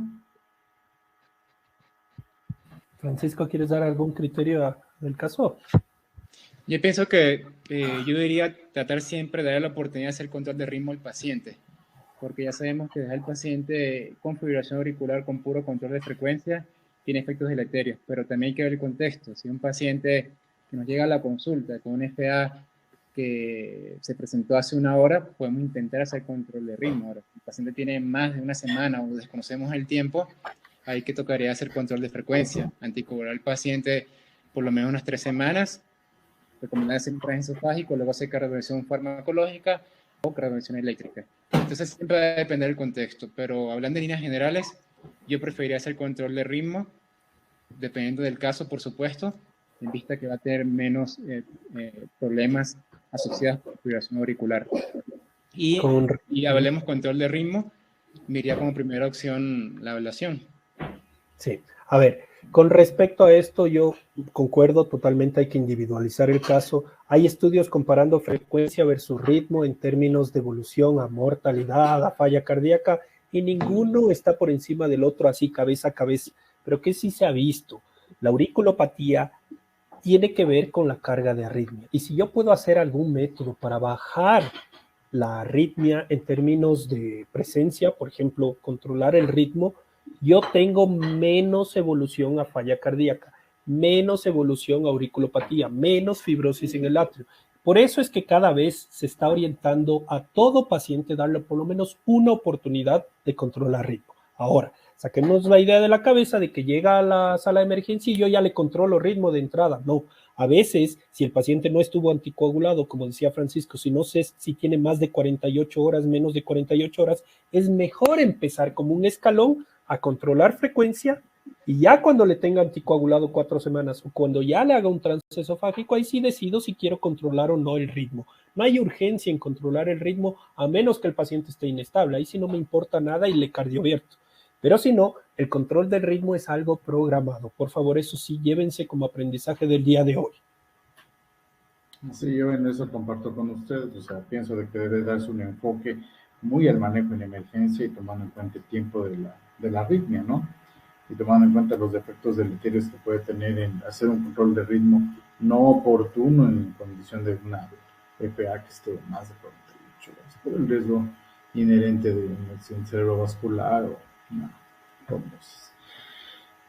Francisco, ¿quieres dar algún criterio del caso? Yo pienso que yo diría tratar siempre de darle la oportunidad de hacer control de ritmo al paciente, porque ya sabemos que dejar al paciente con fibrilación auricular con puro control de frecuencia tiene efectos deleterios, pero también hay que ver el contexto. Si un paciente que nos llega a la consulta con un FA que se presentó hace una hora, podemos intentar hacer control de ritmo. Ahora, si el paciente tiene más de una semana o desconocemos el tiempo, ahí que tocaría hacer control de frecuencia, anticoagular al paciente por lo menos unas 3 semanas, recomendar hacer un transesofágico, luego hacer cardioversión farmacológica o cardioversión eléctrica. Entonces siempre va a depender del contexto, pero hablando de líneas generales, yo preferiría hacer control de ritmo, dependiendo del caso, por supuesto, en vista que va a tener menos problemas asociados con fibrilación auricular. Y hablemos control de ritmo, me iría como primera opción la ablación. Sí, a ver, con respecto a esto yo concuerdo totalmente, hay que individualizar el caso. Hay estudios comparando frecuencia versus ritmo en términos de evolución a mortalidad, a falla cardíaca, y ninguno está por encima del otro así cabeza a cabeza. Pero ¿qué sí se ha visto? La auriculopatía tiene que ver con la carga de arritmia. Y si yo puedo hacer algún método para bajar la arritmia en términos de presencia, por ejemplo, controlar el ritmo, yo tengo menos evolución a falla cardíaca, menos evolución a auriculopatía, menos fibrosis en el atrio. Por eso es que cada vez se está orientando a todo paciente darle por lo menos una oportunidad de controlar ritmo. Ahora, saquemos la idea de la cabeza de que llega a la sala de emergencia y yo ya le controlo ritmo de entrada. No, a veces, si el paciente no estuvo anticoagulado, como decía Francisco, si no sé si tiene más de 48 horas, menos de 48 horas, es mejor empezar como un escalón a controlar frecuencia, y ya cuando le tenga anticoagulado 4 semanas o cuando ya le haga un transesofágico, ahí sí decido si quiero controlar o no el ritmo. No hay urgencia en controlar el ritmo a menos que el paciente esté inestable. Ahí sí no me importa nada y le cardiovierto. Pero si no, el control del ritmo es algo programado. Por favor, eso sí, llévense como aprendizaje del día de hoy. Sí, yo en eso comparto con ustedes. O sea, pienso de que debe darse un enfoque muy al manejo en emergencia y tomando en cuenta el tiempo de la arritmia, ¿no? Y tomando en cuenta los efectos deleterios que puede tener en hacer un control de ritmo no oportuno en condición de una FA que esté más de 48 horas, por el riesgo inherente de inmersión cerebrovascular o una trombosis.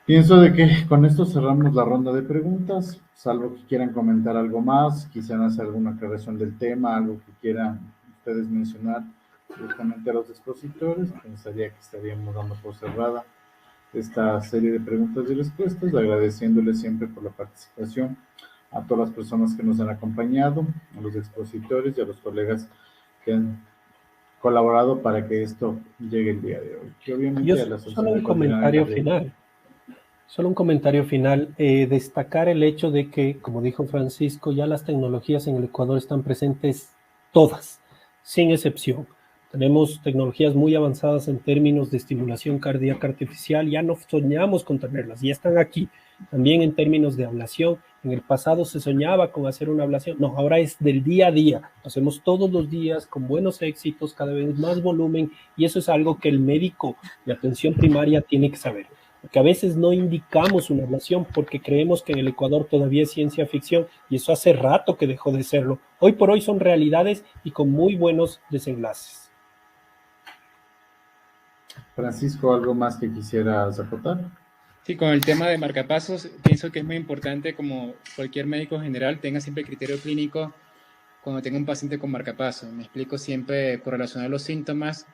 Pienso de que con esto cerramos la ronda de preguntas, salvo que quieran comentar algo más, quisieran hacer alguna aclaración del tema, algo que quieran ustedes mencionar directamente a los expositores. Pensaría que estaríamos dando por cerrada esta serie de preguntas y respuestas, agradeciéndoles siempre por la participación a todas las personas que nos han acompañado, a los expositores y a los colegas que han colaborado para que esto llegue el día de hoy. Que obviamente a la Solo sociedad un comentario final. Solo un comentario final. Destacar el hecho de que, como dijo Francisco, ya las tecnologías en el Ecuador están presentes todas, sin excepción. Tenemos tecnologías muy avanzadas en términos de estimulación cardíaca artificial, ya no soñamos con tenerlas, ya están aquí. También en términos de ablación, en el pasado se soñaba con hacer una ablación, no, ahora es del día a día, lo hacemos todos los días con buenos éxitos, cada vez más volumen, y eso es algo que el médico de atención primaria tiene que saber. Porque a veces no indicamos una ablación porque creemos que en el Ecuador todavía es ciencia ficción y eso hace rato que dejó de serlo. Hoy por hoy son realidades y con muy buenos desenlaces. Francisco, ¿algo más que quisieras acotar? Sí, con el tema de marcapasos, pienso que es muy importante, como cualquier médico general, tenga siempre criterio clínico cuando tenga un paciente con marcapasos. Me explico, siempre correlacionar los síntomas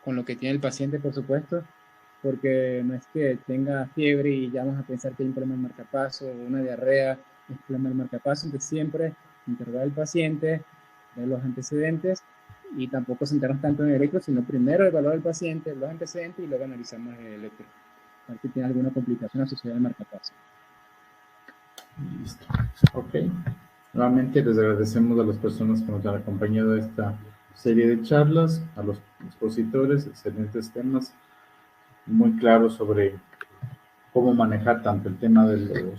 con lo que tiene el paciente, por supuesto, porque no es que tenga fiebre y ya vamos a pensar que hay un problema del marcapaso o una diarrea, es problema del marcapaso. Entonces siempre interrogar al paciente, ver los antecedentes y tampoco centrarnos tanto en el electro, sino primero evaluar al paciente, los antecedentes y luego analizamos el electro. A ver si tiene alguna complicación asociada al marcapaso. Listo. Ok. Nuevamente les agradecemos a las personas que nos han acompañado a esta serie de charlas, a los expositores, excelentes temas, muy claros sobre cómo manejar tanto el tema de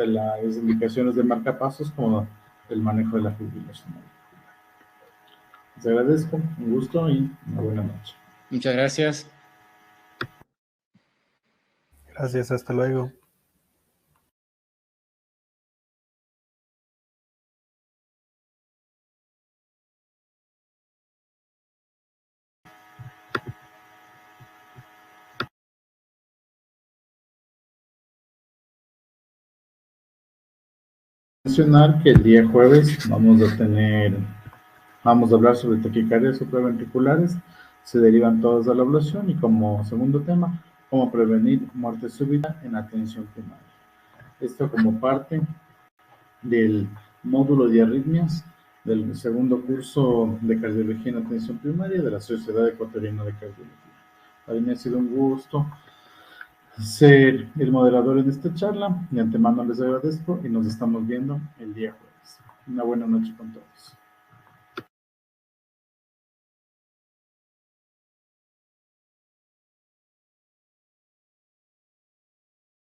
las indicaciones de marcapasos como el manejo de la fibrilación. Les agradezco, un gusto y una buena noche. Muchas gracias. Gracias, hasta luego. Mencionar que el día jueves vamos a hablar sobre taquicardias supraventriculares, se derivan todas a la ablación y como segundo tema, cómo prevenir muerte súbita en atención primaria. Esto como parte del módulo de arritmias del segundo curso de cardiología en atención primaria de la Sociedad Ecuatoriana de Cardiología. Para mí ha sido un gusto ser el moderador en esta charla. De antemano les agradezco y nos estamos viendo el día jueves. Una buena noche con todos.